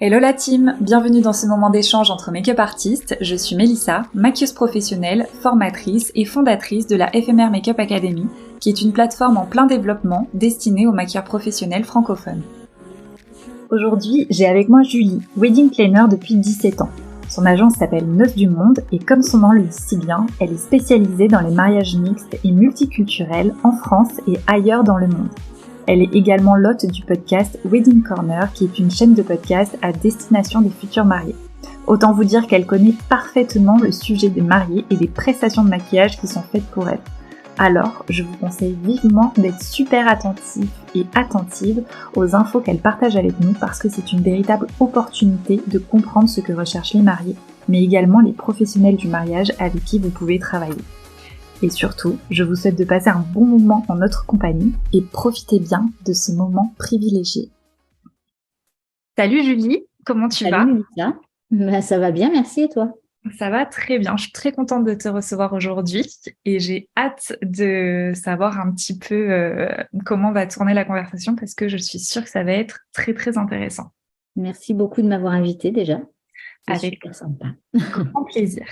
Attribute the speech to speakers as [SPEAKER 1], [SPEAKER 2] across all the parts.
[SPEAKER 1] Hello la team, bienvenue dans ce moment d'échange entre make-up artistes. Je suis Mélissa, maquilleuse professionnelle, formatrice et fondatrice de la FMR Makeup Academy, qui est une plateforme en plein développement destinée aux maquilleurs professionnels francophones. Aujourd'hui, j'ai avec moi Julie, wedding planner depuis 17 ans. Son agence s'appelle Neuf du Monde et comme son nom le dit si bien, elle est spécialisée dans les mariages mixtes et multiculturels en France et ailleurs dans le monde. Elle est également l'hôte du podcast Wedding Corner, qui est une chaîne de podcast à destination des futurs mariés. Autant vous dire qu'elle connaît parfaitement le sujet des mariés et des prestations de maquillage qui sont faites pour elle. Alors, je vous conseille vivement d'être super attentif et attentive aux infos qu'elle partage avec nous parce que c'est une véritable opportunité de comprendre ce que recherchent les mariés, mais également les professionnels du mariage avec qui vous pouvez travailler. Et surtout, je vous souhaite de passer un bon moment en notre compagnie et profitez bien de ce moment privilégié. Salut Julie, comment tu vas ?
[SPEAKER 2] Salut Mélissa, ça va bien, merci et toi ?
[SPEAKER 1] Ça va très bien, je suis très contente de te recevoir aujourd'hui et j'ai hâte de savoir un petit peu comment va tourner la conversation parce que je suis sûre que ça va être très très intéressant.
[SPEAKER 2] Merci beaucoup de m'avoir invitée déjà. C'est
[SPEAKER 1] Avec
[SPEAKER 2] super sympa.
[SPEAKER 1] grand plaisir.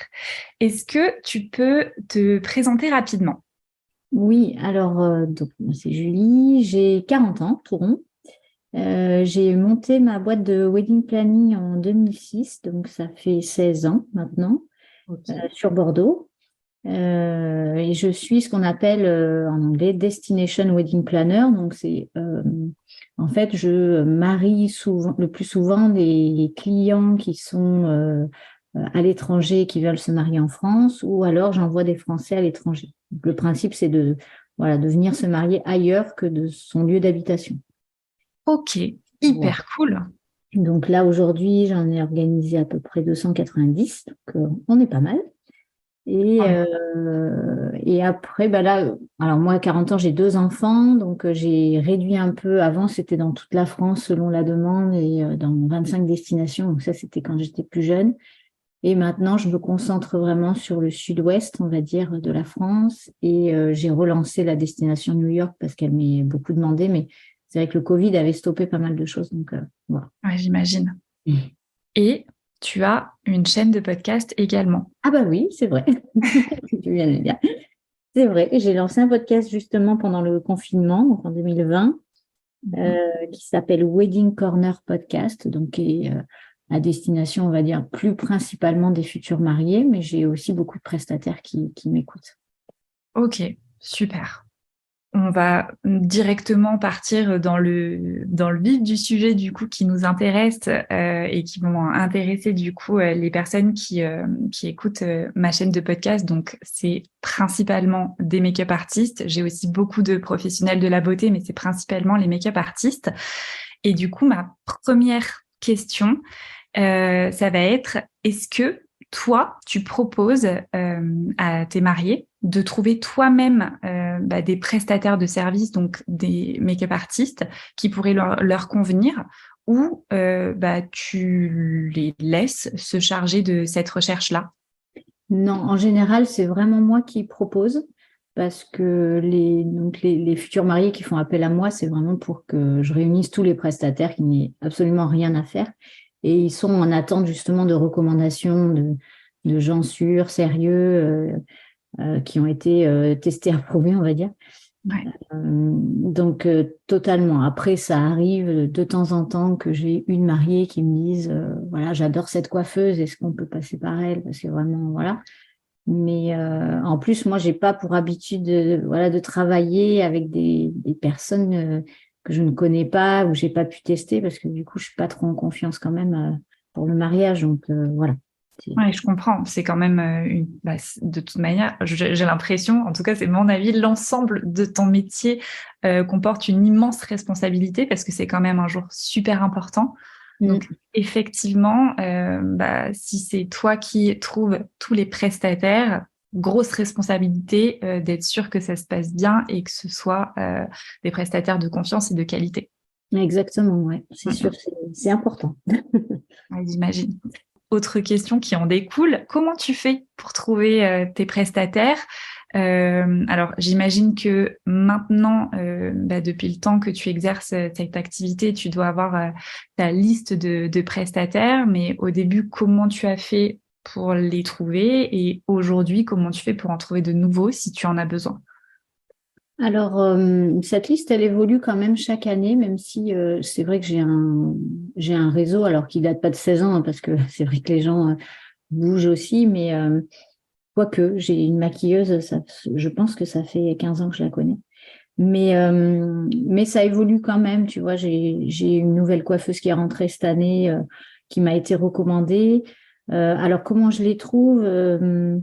[SPEAKER 1] Est-ce que tu peux te présenter rapidement ?
[SPEAKER 2] Oui, alors donc moi c'est Julie, j'ai 40 ans, tout rond. J'ai monté ma boîte de wedding planning en 2006, donc ça fait 16 ans maintenant, sur Bordeaux. Et je suis ce qu'on appelle en anglais Destination Wedding Planner. Donc c'est en fait je marie souvent, le plus souvent des clients qui sont à l'étranger qui veulent se marier en France, ou alors j'envoie des Français à l'étranger. Donc, le principe c'est de venir se marier ailleurs que de son lieu d'habitation.
[SPEAKER 1] Ok, hyper cool.
[SPEAKER 2] Donc là aujourd'hui j'en ai organisé à peu près 290, donc on est pas mal. Et après, là, alors moi, à 40 ans, j'ai 2 enfants, donc j'ai réduit un peu. Avant, c'était dans toute la France selon la demande et dans 25 destinations. Donc ça, c'était quand j'étais plus jeune. Et maintenant, je me concentre vraiment sur le sud-ouest, on va dire, de la France. Et j'ai relancé la destination New York parce qu'elle m'est beaucoup demandée. Mais c'est vrai que le Covid avait stoppé pas mal de choses. Donc voilà.
[SPEAKER 1] Ouais, j'imagine. Et tu as une chaîne de podcast également.
[SPEAKER 2] Ah bah oui, c'est vrai. Tu viens de le dire. C'est vrai, j'ai lancé un podcast justement pendant le confinement, donc en 2020, qui s'appelle Wedding Corner Podcast, donc qui est à destination, on va dire, plus principalement des futurs mariés, mais j'ai aussi beaucoup de prestataires qui m'écoutent.
[SPEAKER 1] Ok, super. On va directement partir dans le vif du sujet du coup qui nous intéresse et qui vont intéresser du coup les personnes qui écoutent ma chaîne de podcast. Donc c'est principalement des make-up artistes. J'ai aussi beaucoup de professionnels de la beauté, mais c'est principalement les make-up artistes. Et du coup ma première question, ça va être est-ce que toi, tu proposes à tes mariés de trouver toi-même des prestataires de services, donc des make-up artistes, qui pourraient leur convenir, ou tu les laisses se charger de cette recherche-là ?
[SPEAKER 2] Non, en général, c'est vraiment moi qui propose, parce que les futurs mariés qui font appel à moi, c'est vraiment pour que je réunisse tous les prestataires qui n'aient absolument rien à faire. Et ils sont en attente justement de recommandations de gens sûrs, sérieux, qui ont été testés, approuvés, on va dire.
[SPEAKER 1] Ouais.
[SPEAKER 2] Donc, totalement. Après, ça arrive de temps en temps que j'ai une mariée qui me dise, voilà, j'adore cette coiffeuse, est-ce qu'on peut passer par elle? Parce que vraiment, voilà. Mais en plus, moi, j'ai pas pour habitude de travailler avec des personnes que je ne connais pas ou j'ai pas pu tester parce que du coup, je suis pas trop en confiance quand même pour le mariage. Donc voilà.
[SPEAKER 1] Ouais, je comprends. C'est quand même de toute manière, j'ai l'impression, en tout cas, c'est mon avis, l'ensemble de ton métier comporte une immense responsabilité parce que c'est quand même un jour super important. Donc, effectivement, si c'est toi qui trouves tous les prestataires, grosse responsabilité d'être sûr que ça se passe bien et que ce soit des prestataires de confiance et de qualité.
[SPEAKER 2] Exactement, ouais. C'est sûr, c'est important.
[SPEAKER 1] Ouais, j'imagine. Autre question qui en découle, comment tu fais pour trouver tes prestataires ? Alors, j'imagine que maintenant, depuis le temps que tu exerces cette activité, tu dois avoir ta liste de prestataires, mais au début, comment tu as fait pour les trouver et aujourd'hui, comment tu fais pour en trouver de nouveaux si tu en as besoin?
[SPEAKER 2] Alors, cette liste, elle évolue quand même chaque année, même si c'est vrai que j'ai un réseau, alors qui date pas de 16 ans, hein, parce que c'est vrai que les gens bougent aussi, mais quoique, j'ai une maquilleuse, je pense que ça fait 15 ans que je la connais. Mais ça évolue quand même, tu vois, j'ai une nouvelle coiffeuse qui est rentrée cette année, qui m'a été recommandée. Alors, comment je les trouve? On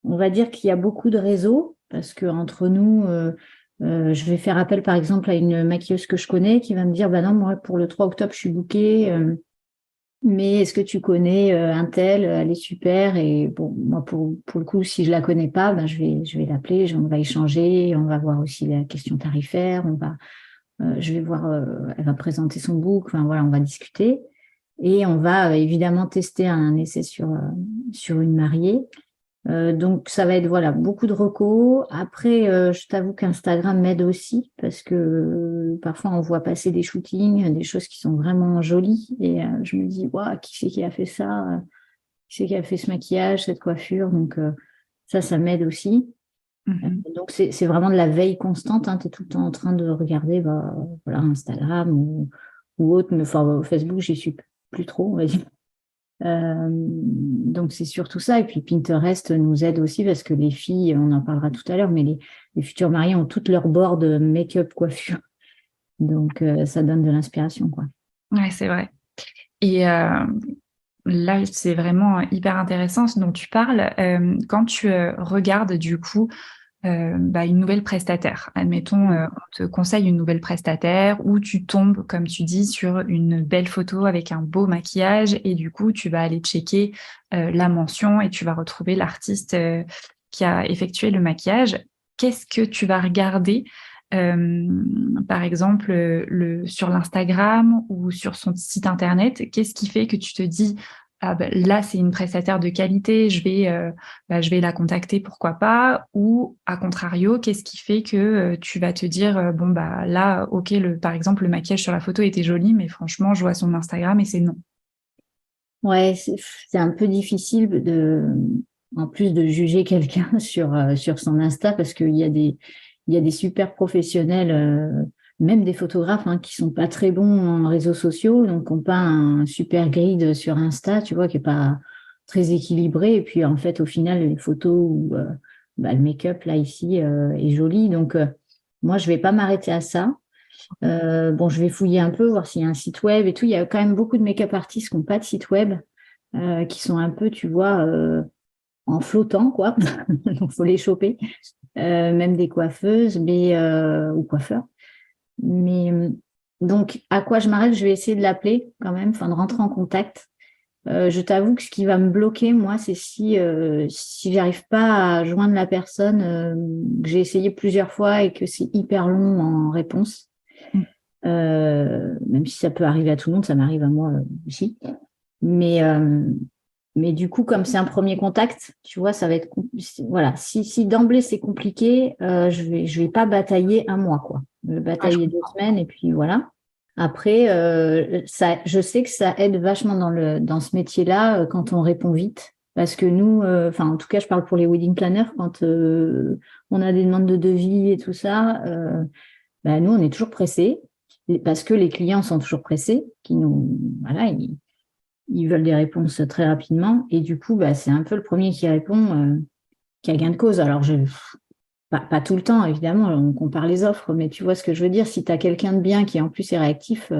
[SPEAKER 2] va dire qu'il y a beaucoup de réseaux parce que entre nous, je vais faire appel par exemple à une maquilleuse que je connais qui va me dire, bah non, moi pour le 3 octobre je suis bookée, mais est-ce que tu connais un tel, elle est super et bon, moi pour le coup si je la connais pas, ben je vais l'appeler, on va échanger, on va voir aussi la question tarifaire, je vais voir, elle va présenter son book, enfin voilà, on va discuter et on va évidemment tester un essai sur une mariée. Donc ça va être voilà beaucoup de recos. Après, je t'avoue qu'Instagram m'aide aussi parce que parfois on voit passer des shootings, des choses qui sont vraiment jolies et je me dis waouh, qui c'est qui a fait ça? Qui c'est qui a fait ce maquillage, cette coiffure? Donc ça m'aide aussi.
[SPEAKER 1] Mhm.
[SPEAKER 2] Donc c'est vraiment de la veille constante. Hein. Tu es tout le temps en train de regarder voilà Instagram ou autre, mais enfin Facebook j'y suis plus trop, on va dire. Donc c'est surtout ça. Et puis Pinterest nous aide aussi parce que les filles, on en parlera tout à l'heure, mais les futures mariées ont toutes leurs boards de make-up coiffure. Donc ça donne de l'inspiration, quoi.
[SPEAKER 1] Ouais, c'est vrai. Et là, c'est vraiment hyper intéressant ce dont tu parles. Quand tu regardes du coup une nouvelle prestataire. Admettons,
[SPEAKER 2] Mm.
[SPEAKER 1] on te conseille une nouvelle prestataire ou tu tombes, comme tu dis, sur une belle photo avec un beau maquillage et du coup, tu vas aller checker la mention et tu vas retrouver l'artiste qui a effectué le maquillage. Qu'est-ce que tu vas regarder, euh, par exemple, sur l'Instagram ou sur son site internet? Qu'est-ce qui fait que tu te dis, ah, là, c'est une prestataire de qualité, je vais la contacter, pourquoi pas, ou à contrario, qu'est-ce qui fait que tu vas te dire, bon, bah là, ok, par exemple, le maquillage sur la photo était joli, mais franchement, je vois son Instagram et c'est non.
[SPEAKER 2] Ouais, c'est un peu difficile en plus de juger quelqu'un sur son Insta parce il y a des super professionnels, même des photographes hein, qui sont pas très bons en réseaux sociaux, donc ont pas un super grid sur Insta, tu vois, qui est pas très équilibré. Et puis en fait, au final, les photos ou le make-up là ici est joli. Donc moi, je vais pas m'arrêter à ça. Bon, je vais fouiller un peu, voir s'il y a un site web et tout. Il y a quand même beaucoup de make-up artistes qui n'ont pas de site web, qui sont un peu, tu vois, en flottant, quoi. Donc, faut les choper. Même des coiffeuses, ou coiffeurs. Mais donc, à quoi je m'arrête? Je vais essayer de l'appeler quand même, enfin de rentrer en contact. Je t'avoue que ce qui va me bloquer, moi, c'est si j'arrive pas à joindre la personne que j'ai essayé plusieurs fois et que c'est hyper long en réponse.
[SPEAKER 1] Mm.
[SPEAKER 2] Même si ça peut arriver à tout le monde, ça m'arrive à moi aussi. Mais, euh, mais du coup, comme c'est un premier contact, tu vois, ça va être voilà. Si d'emblée c'est compliqué, je vais pas batailler un mois, quoi. Je vais
[SPEAKER 1] Ouais, je
[SPEAKER 2] batailler deux
[SPEAKER 1] comprends.
[SPEAKER 2] semaines et puis voilà. Après, je sais que ça aide vachement dans ce métier-là quand on répond vite. Parce que nous, enfin, en tout cas, je parle pour les wedding planners, quand on a des demandes de devis et tout ça, nous, on est toujours pressés parce que les clients sont toujours pressés, voilà, ils veulent des réponses très rapidement. Et du coup, c'est un peu le premier qui répond qui a gain de cause. Alors, pas tout le temps, évidemment, on compare les offres, mais tu vois ce que je veux dire. Si tu as quelqu'un de bien qui en plus est réactif,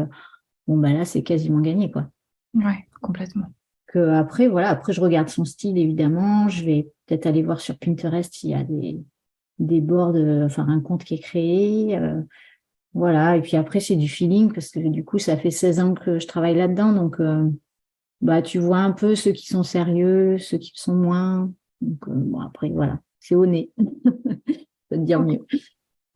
[SPEAKER 2] bon, là, c'est quasiment gagné, quoi.
[SPEAKER 1] Ouais, complètement.
[SPEAKER 2] Après, voilà, après, je regarde son style, évidemment. Je vais peut-être aller voir sur Pinterest s'il y a des boards, enfin, un compte qui est créé. Voilà, et puis après, c'est du feeling parce que du coup, ça fait 16 ans que je travaille là-dedans. Donc, tu vois un peu ceux qui sont sérieux, ceux qui le sont moins. Donc, bon, après, voilà, c'est au nez. Je peux te dire
[SPEAKER 1] Ok,
[SPEAKER 2] mieux.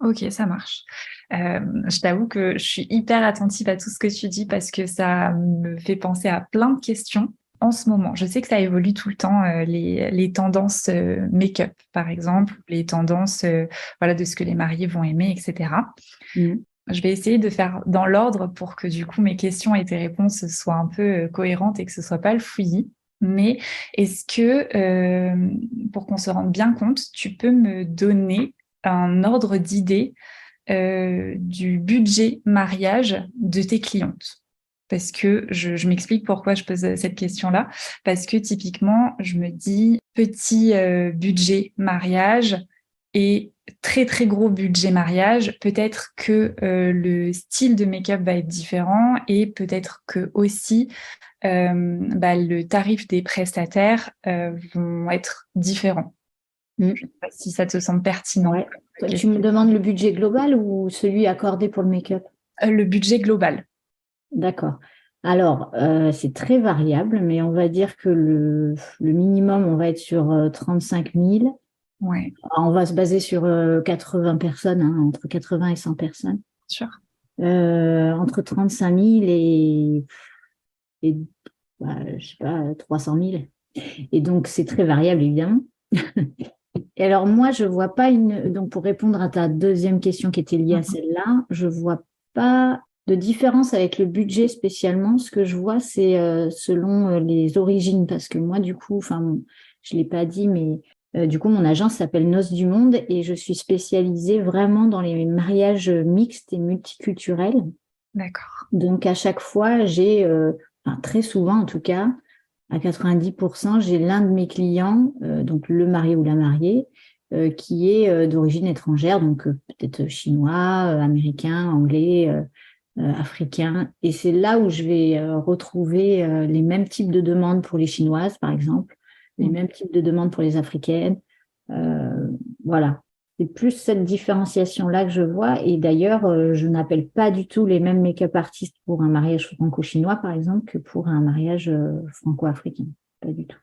[SPEAKER 1] ok, ça marche. Je t'avoue que je suis hyper attentive à tout ce que tu dis parce que ça me fait penser à plein de questions. en ce moment? Je sais que ça évolue tout le temps, les tendances make-up, par exemple, les tendances voilà, de ce que les mariés vont aimer, etc.
[SPEAKER 2] Mm.
[SPEAKER 1] Je vais essayer de faire dans l'ordre pour que du coup mes questions et tes réponses soient un peu cohérentes et que ce soit pas le fouillis. Mais est-ce que, pour qu'on se rende bien compte, tu peux me donner un ordre d'idée du budget mariage de tes clientes? Parce que je m'explique pourquoi je pose cette question-là. Parce que typiquement, je me dis petit budget mariage et très très gros budget mariage. Peut-être que le style de make-up va être différent et peut-être que aussi le tarif des prestataires vont être différents.
[SPEAKER 2] Mm.
[SPEAKER 1] Je ne sais pas si ça te semble pertinent.
[SPEAKER 2] Ouais. Toi, tu me demandes le budget global ou celui accordé pour le make-up?
[SPEAKER 1] Le budget global.
[SPEAKER 2] D'accord. Alors, c'est très variable, mais on va dire que le minimum, on va être sur 35 000.
[SPEAKER 1] Ouais,
[SPEAKER 2] On va se baser sur 80 personnes, hein, entre 80 et 100 personnes.
[SPEAKER 1] sûr.
[SPEAKER 2] Entre 35 000 et je sais pas, 300 000. Et donc, c'est très variable, évidemment. Et alors, moi, je vois pas donc, pour répondre à ta deuxième question qui était liée à celle-là, je vois pas de différence avec le budget spécialement. Ce que je vois, c'est selon les origines, parce que moi, du coup, enfin, je l'ai pas dit, mais du coup, mon agence s'appelle Noces du Monde et je suis spécialisée vraiment dans les mariages mixtes et multiculturels.
[SPEAKER 1] D'accord.
[SPEAKER 2] Donc, à chaque fois, enfin, très souvent en tout cas, à 90%, j'ai l'un de mes clients, donc le marié ou la mariée, qui est d'origine étrangère, donc peut-être chinois, américain, anglais, africain. Et c'est là où je vais retrouver les mêmes types de demandes pour les chinoises, par exemple, les mêmes types de demandes pour les africaines. Voilà. C'est plus cette différenciation-là que je vois. Et d'ailleurs, je n'appelle pas du tout les mêmes make-up artistes pour un mariage franco-chinois, par exemple, que pour un mariage franco-africain. Pas du tout.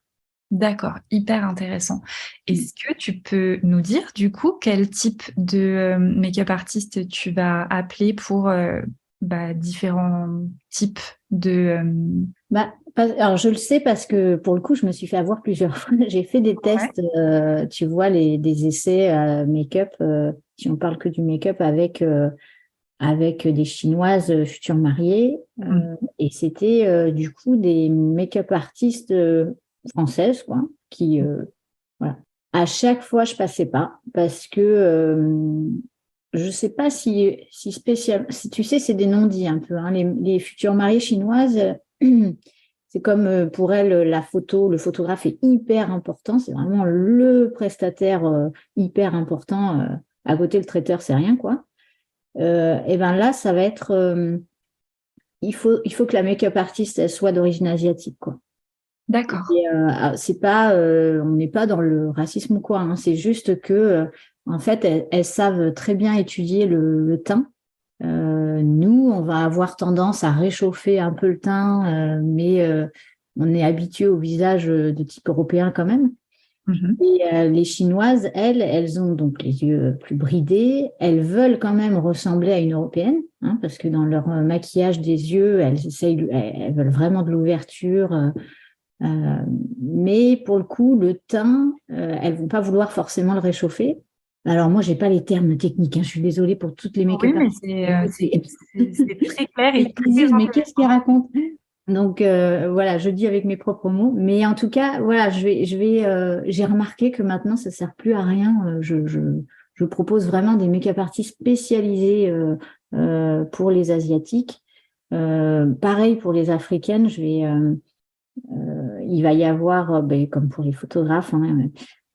[SPEAKER 1] D'accord, hyper intéressant. Est-ce que tu peux nous dire du coup quel type de make-up artiste tu vas appeler pour différents types de...
[SPEAKER 2] Alors, je le sais parce que pour le coup, je me suis fait avoir plusieurs fois. J'ai fait des
[SPEAKER 1] Ouais.
[SPEAKER 2] tests, tu vois, des essais make-up, si on parle que du make-up avec des Chinoises futures mariées.
[SPEAKER 1] Mm.
[SPEAKER 2] Et c'était du coup des make-up artistes françaises, quoi, qui, voilà. À chaque fois, je passais pas parce que je sais pas si spécial, si tu sais, c'est des non-dits un peu, hein. Les futures mariées chinoises, c'est comme pour elles, la photo, le photographe est hyper important. C'est vraiment le prestataire hyper important. À côté, le traiteur, c'est rien, quoi. Et ben là, ça va être, il faut que la make-up artiste elle soit d'origine asiatique, quoi.
[SPEAKER 1] D'accord.
[SPEAKER 2] Et, c'est pas, on n'est pas dans le racisme ou quoi, hein. C'est juste que, en fait, elles savent très bien étudier le teint. Nous, on va avoir tendance à réchauffer un peu le teint, mais on est habitué au visage de type européen quand même.
[SPEAKER 1] Mhm.
[SPEAKER 2] Et les Chinoises, elles ont donc les yeux plus bridés. Elles veulent quand même ressembler à une Européenne, hein, parce que dans leur maquillage des yeux, elles veulent vraiment de l'ouverture. Mais pour le coup, le teint, elles vont pas vouloir forcément le réchauffer. Alors moi, j'ai pas les termes techniques, hein, je suis désolée pour toutes les
[SPEAKER 1] Oui,
[SPEAKER 2] make-up
[SPEAKER 1] mais
[SPEAKER 2] artistes.
[SPEAKER 1] c'est très clair et
[SPEAKER 2] Ils
[SPEAKER 1] très
[SPEAKER 2] disent, mais qu'est-ce qu'ils
[SPEAKER 1] intéressant.
[SPEAKER 2] racontent? Donc voilà, je dis avec mes propres mots. Mais en tout cas, voilà, j'ai remarqué que maintenant, ça sert plus à rien. Je propose vraiment des make-up artistes spécialisés pour les Asiatiques. Pareil pour les Africaines, il va y avoir, comme pour les photographes, hein,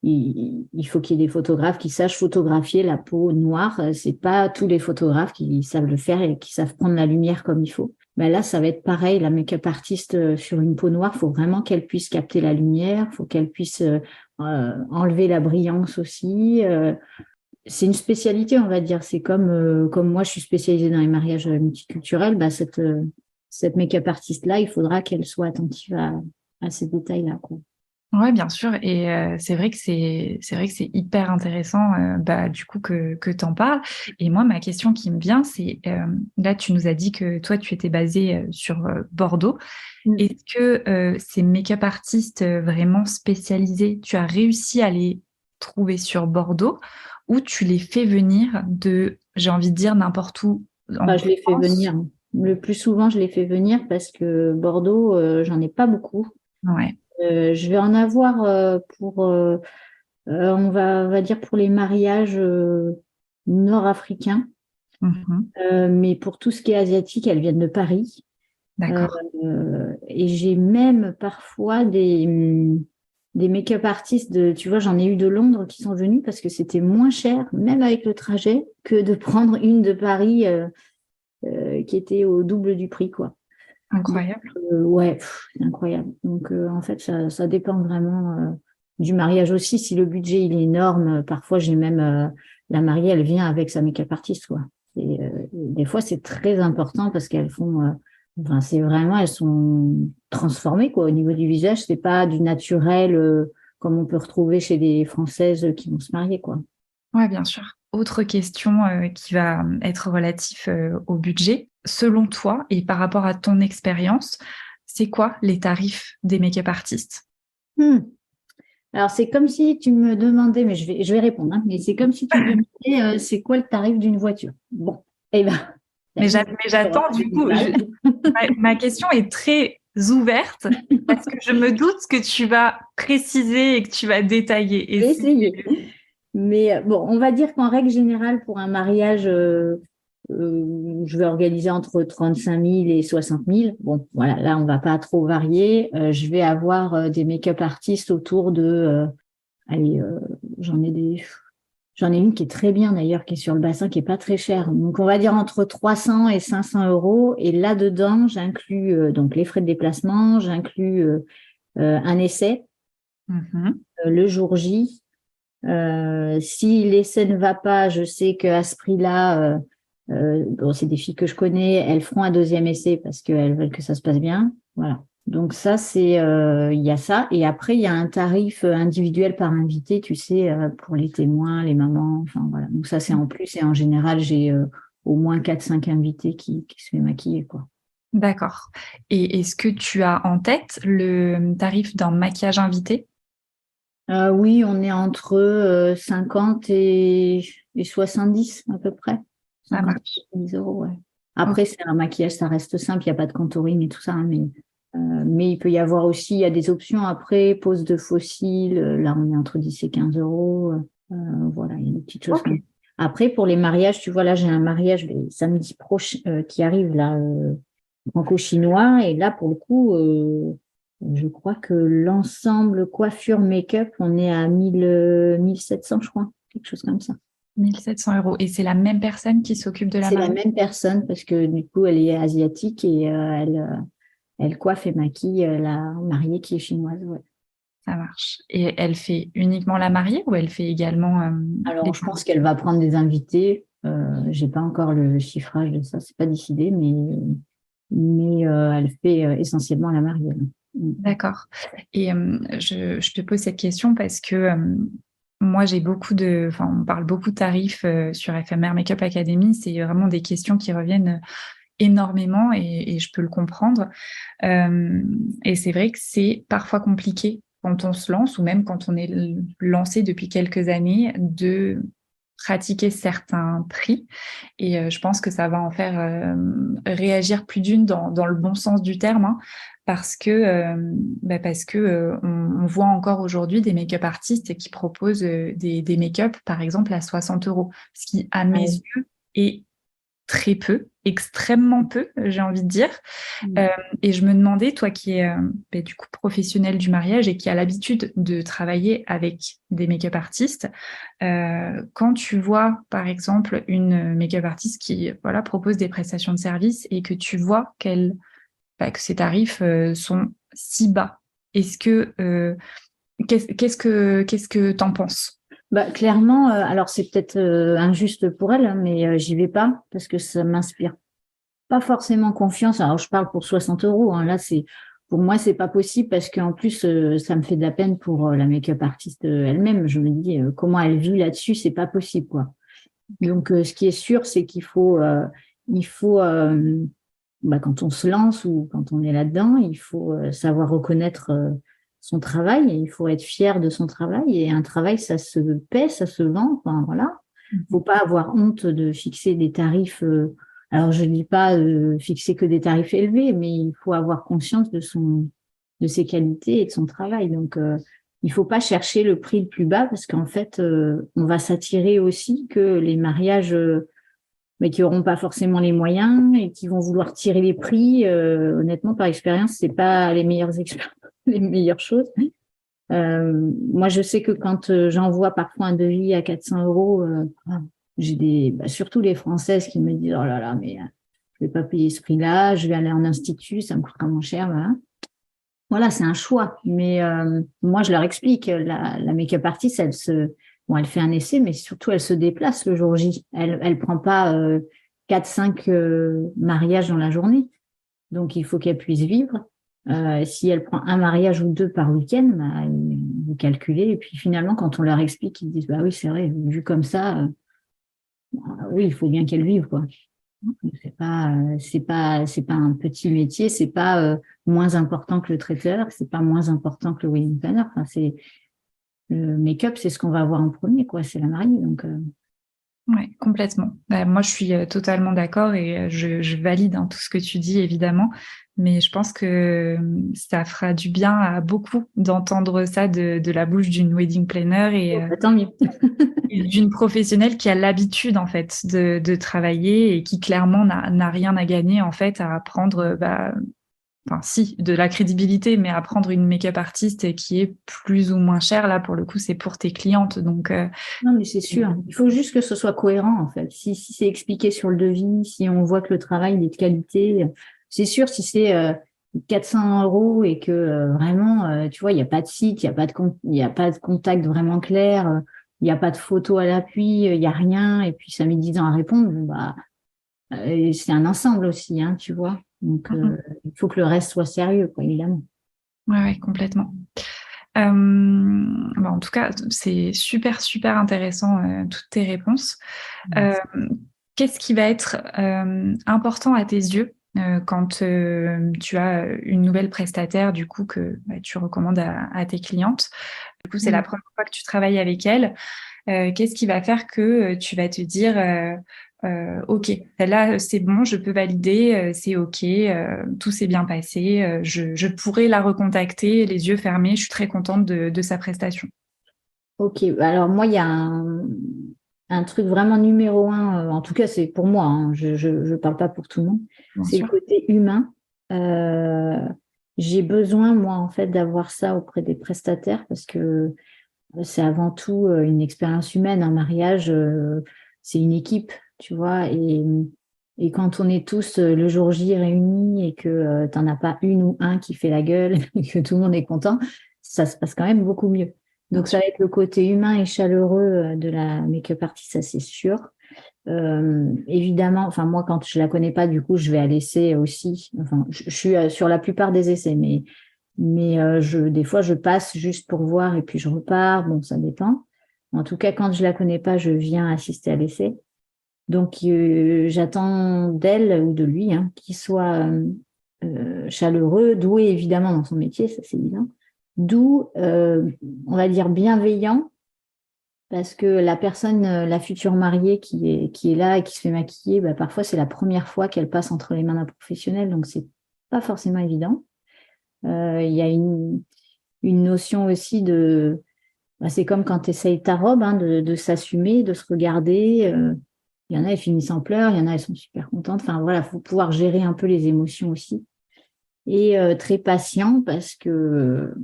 [SPEAKER 2] il faut qu'il y ait des photographes qui sachent photographier la peau noire. C'est pas tous les photographes qui savent le faire et qui savent prendre la lumière comme il faut. Mais là, ça va être pareil. La make-up artiste sur une peau noire, faut vraiment qu'elle puisse capter la lumière, faut qu'elle puisse enlever la brillance aussi. C'est une spécialité, on va dire. C'est comme moi, je suis spécialisée dans les mariages multiculturels. Cette make-up artiste-là, il faudra qu'elle soit attentive à ces détails-là, quoi.
[SPEAKER 1] Ouais, bien sûr. Et c'est vrai que c'est hyper intéressant, du coup que t'en parles. Et moi, ma question qui me vient, c'est là, tu nous as dit que toi, tu étais basée sur Bordeaux.
[SPEAKER 2] Mm.
[SPEAKER 1] Est-ce que ces make-up artistes vraiment spécialisés, tu as réussi à les trouver sur Bordeaux ou tu les fais venir de, j'ai envie de dire, n'importe où en
[SPEAKER 2] Enfin, je les fais
[SPEAKER 1] France?
[SPEAKER 2] venir. Le plus souvent, je les fais venir parce que Bordeaux, j'en ai pas beaucoup.
[SPEAKER 1] Ouais.
[SPEAKER 2] Je vais en avoir pour, on va dire pour les mariages nord-africains.
[SPEAKER 1] Mhm.
[SPEAKER 2] Mais pour tout ce qui est asiatique, elles viennent de Paris. Euh,
[SPEAKER 1] D'accord.
[SPEAKER 2] et j'ai même parfois des make-up artistes tu vois, j'en ai eu de Londres qui sont venus parce que c'était moins cher, même avec le trajet, que de prendre une de Paris qui était au double du prix, quoi. Donc,
[SPEAKER 1] Incroyable.
[SPEAKER 2] ouais, c'est incroyable. Donc, en fait, ça dépend vraiment du mariage aussi. Si le budget il est énorme, parfois j'ai même la mariée, elle vient avec sa make-up artiste, quoi. Et, des fois, c'est très important parce qu'elles font, enfin, c'est vraiment, elles sont transformées, quoi. Au niveau du visage, c'est pas du naturel comme on peut retrouver chez des Françaises qui vont se marier, quoi.
[SPEAKER 1] Ouais, bien sûr. Autre question qui va être relative au budget. Selon toi et par rapport à ton expérience, c'est quoi les tarifs des make-up artistes?
[SPEAKER 2] Hmm. Alors, c'est comme si tu me demandais, mais je vais répondre, hein, mais c'est comme si tu me demandais, c'est quoi le tarif d'une voiture? Bon, eh ben,
[SPEAKER 1] Mais
[SPEAKER 2] il n'y aura
[SPEAKER 1] j'attends
[SPEAKER 2] pas de
[SPEAKER 1] du coup,
[SPEAKER 2] détails.
[SPEAKER 1] ma question est très ouverte parce que je me doute que tu vas préciser et que tu vas détailler.
[SPEAKER 2] Je
[SPEAKER 1] Et
[SPEAKER 2] vais
[SPEAKER 1] c'est
[SPEAKER 2] essayer. Mais bon, on va dire qu'en règle générale, pour un mariage, je vais organiser entre 35 000 et 60 000. Bon, voilà, là, on va pas trop varier. Je vais avoir des make-up artistes autour de, allez, j'en ai des, j'en ai une qui est très bien d'ailleurs, qui est sur le bassin, qui est pas très chère. Donc, on va dire entre 300 et 500 euros. Et là-dedans, j'inclus donc les frais de déplacement, j'inclus un essai
[SPEAKER 1] Mhm.
[SPEAKER 2] le jour J. Si l'essai ne va pas, je sais qu'à ce prix-là, bon, c'est des filles que je connais, elles feront un deuxième essai parce qu'elles veulent que ça se passe bien. Voilà. Donc ça, il y a ça. Et après, il y a un tarif individuel par invité, tu sais, pour les témoins, les mamans. Enfin voilà. Donc ça, c'est en plus. Et en général, j'ai au moins 4 5 invités qui se fait maquiller, quoi.
[SPEAKER 1] D'accord. Et est-ce que tu as en tête le tarif d'un maquillage invité?
[SPEAKER 2] Oui, on est entre 50 et 70 à peu près.
[SPEAKER 1] Ça
[SPEAKER 2] 50
[SPEAKER 1] marche.
[SPEAKER 2] 70 euros, ouais.
[SPEAKER 1] Ok.
[SPEAKER 2] Après, c'est un maquillage, ça reste simple, il n'y a pas de contouring et tout ça, hein, mais il peut y avoir aussi, il y a des options après, pose de faux cils, là on est entre 10 et 15 euros. Voilà, il y a des petites choses
[SPEAKER 1] Ok.
[SPEAKER 2] comme ça. Après, pour les mariages, tu vois, là j'ai un mariage samedi prochain qui arrive là, franco-chinois, et là pour le coup, je crois que l'ensemble coiffure make-up, on est à 1700, je crois, quelque chose comme ça.
[SPEAKER 1] 1 700 euros. Et c'est la même personne qui s'occupe de la
[SPEAKER 2] C'est la
[SPEAKER 1] mariée?
[SPEAKER 2] même personne parce que du coup, elle est asiatique et elle coiffe et maquille la mariée qui est chinoise. Ouais.
[SPEAKER 1] Ça marche. Et elle fait uniquement la mariée ou elle fait également
[SPEAKER 2] Alors,
[SPEAKER 1] les
[SPEAKER 2] je pense
[SPEAKER 1] invités?
[SPEAKER 2] qu'elle va prendre des invités. J'ai pas encore le chiffrage de ça, c'est pas décidé, mais elle fait essentiellement la mariée. Mm.
[SPEAKER 1] D'accord. Et je te pose cette question parce que moi, enfin, on parle beaucoup de tarifs sur FMR Makeup Academy. C'est vraiment des questions qui reviennent énormément et je peux le comprendre. Euh, et c'est vrai que c'est parfois compliqué quand on se lance ou même quand on est lancé depuis quelques années de pratiquer certains prix. Et je pense que ça va en faire réagir plus d'une dans le bon sens du terme, hein, parce que on voit encore aujourd'hui des make-up artistes qui proposent des make-up, par exemple, à 60 euros, ce qui, à mes
[SPEAKER 2] Ouais.
[SPEAKER 1] yeux, est très peu, extrêmement peu, j'ai envie de dire. Euh,
[SPEAKER 2] Mm.
[SPEAKER 1] et je me demandais, toi qui es du coup professionnel du mariage et qui a l'habitude de travailler avec des make-up artistes, quand tu vois par exemple une make-up artiste qui voilà propose des prestations de service et que tu vois que ses tarifs sont si bas, est-ce que qu'est-ce que t'en penses?
[SPEAKER 2] Bah, clairement, alors c'est peut-être injuste pour elle, hein, mais j'y vais pas parce que ça m'inspire pas forcément confiance. Alors, je parle pour 60 euros. Hein, là, c'est pour moi, c'est pas possible parce qu'en plus, ça me fait de la peine pour la make-up artiste elle-même. Je me dis comment elle vit là-dessus, c'est pas possible, quoi. Donc, ce qui est sûr, c'est qu'il faut, quand on se lance ou quand on est là-dedans, il faut savoir reconnaître son travail et il faut être fier de son travail. Et un travail, ça se paie, ça se vend. Enfin, voilà. Faut pas avoir honte de fixer des tarifs. Alors, je dis pas fixer que des tarifs élevés, mais il faut avoir conscience de ses qualités et de son travail. Donc, il faut pas chercher le prix le plus bas parce qu'en fait, on va s'attirer aussi que les mariages, mais qui auront pas forcément les moyens et qui vont vouloir tirer les prix. Honnêtement, par expérience, c'est pas les les meilleures choses. Moi, je sais que quand j'envoie parfois un devis à 400 euros, j'ai surtout les Françaises qui me disent, oh là là, mais je vais pas payer ce prix-là, je vais aller en institut, ça me coûtera moins cher. Voilà, voilà, c'est un choix. Mais moi, je leur explique, la make-up artist, bon, elle fait un essai, mais surtout, elle se déplace le jour J. Elle prend pas 4-5 mariages dans la journée. Donc, il faut qu'elle puisse vivre. Si elle prend un mariage ou deux par week-end, vous calculez. Et puis finalement, quand on leur explique, ils disent, bah oui, c'est vrai, vu comme ça, oui, il faut bien qu'elle vive, quoi. C'est pas un petit métier, c'est pas moins important que le traiteur, c'est pas moins important que le wedding planner. Enfin, le make-up, c'est ce qu'on va avoir en premier, quoi. C'est la mariée, donc.
[SPEAKER 1] Oui, complètement. Moi, je suis totalement d'accord et je valide tout ce que tu dis, évidemment. Mais je pense que ça fera du bien à beaucoup d'entendre ça de la bouche d'une wedding planner
[SPEAKER 2] Tant mieux.
[SPEAKER 1] et d'une professionnelle qui a l'habitude, en fait, de travailler et qui clairement n'a rien à gagner, en fait, à apprendre, enfin, si, de la crédibilité, mais à prendre une make-up artiste qui est plus ou moins chère. Là, pour le coup, c'est pour tes clientes. Donc,
[SPEAKER 2] non, mais c'est sûr. Il faut juste que ce soit cohérent, en fait. Si c'est expliqué sur le devis, si on voit que le travail est de qualité, c'est sûr, si c'est 400 euros et que vraiment, tu vois, il n'y a pas de site, il y a pas de contact vraiment clair, il n'y a pas de photo à l'appui, il n'y a rien, et puis ça met 10 ans à répondre, bon, c'est un ensemble aussi, hein, tu vois. Donc, il faut que le reste soit sérieux, quoi, évidemment.
[SPEAKER 1] ouais, complètement. En tout cas, c'est super, super intéressant, toutes tes réponses. Euh, Qu'est-ce qui va être important à tes yeux quand tu as une nouvelle prestataire, du coup, que tu recommandes à tes clientes? Du coup, c'est la première fois que tu travailles avec elle. Qu'est-ce qui va faire que tu vas te dire OK, là c'est bon, je peux valider, c'est OK, tout s'est bien passé, je pourrais la recontacter les yeux fermés, je suis très contente de sa prestation.
[SPEAKER 2] Ok, alors moi, il y a un truc vraiment numéro un, en tout cas, c'est pour moi, hein, je parle pas pour tout le monde,
[SPEAKER 1] Bien
[SPEAKER 2] c'est le
[SPEAKER 1] sûr.
[SPEAKER 2] côté humain. Euh, j'ai besoin, moi, en fait, d'avoir ça auprès des prestataires parce que c'est avant tout une expérience humaine. Un mariage, c'est une équipe, tu vois, et quand on est tous le jour J réunis et que t'en as pas une ou un qui fait la gueule et que tout le monde est content, ça se passe quand même beaucoup mieux.
[SPEAKER 1] Bien
[SPEAKER 2] Donc, ça
[SPEAKER 1] sûr.
[SPEAKER 2] va être le côté humain et chaleureux de la make-up artist, ça c'est sûr. Évidemment, enfin moi quand je la connais pas, du coup je vais à l'essai aussi. Enfin, je suis sur la plupart des essais, mais des fois je passe juste pour voir et puis je repars. Bon, ça dépend. En tout cas, quand je la connais pas, je viens assister à l'essai. Donc j'attends d'elle ou de lui hein, qu'il soit chaleureux, doué évidemment dans son métier, ça c'est évident. D'où, on va dire, bienveillant, parce que la personne, la future mariée qui est là et qui se fait maquiller, bah, parfois c'est la première fois qu'elle passe entre les mains d'un professionnel, donc c'est pas forcément évident. Il y a une notion aussi c'est comme quand tu essayes ta robe, hein, de s'assumer, de se regarder. Il y en a, elles finissent en pleurs, il y en a, elles sont super contentes. Enfin voilà, faut pouvoir gérer un peu les émotions aussi. Et très patient parce que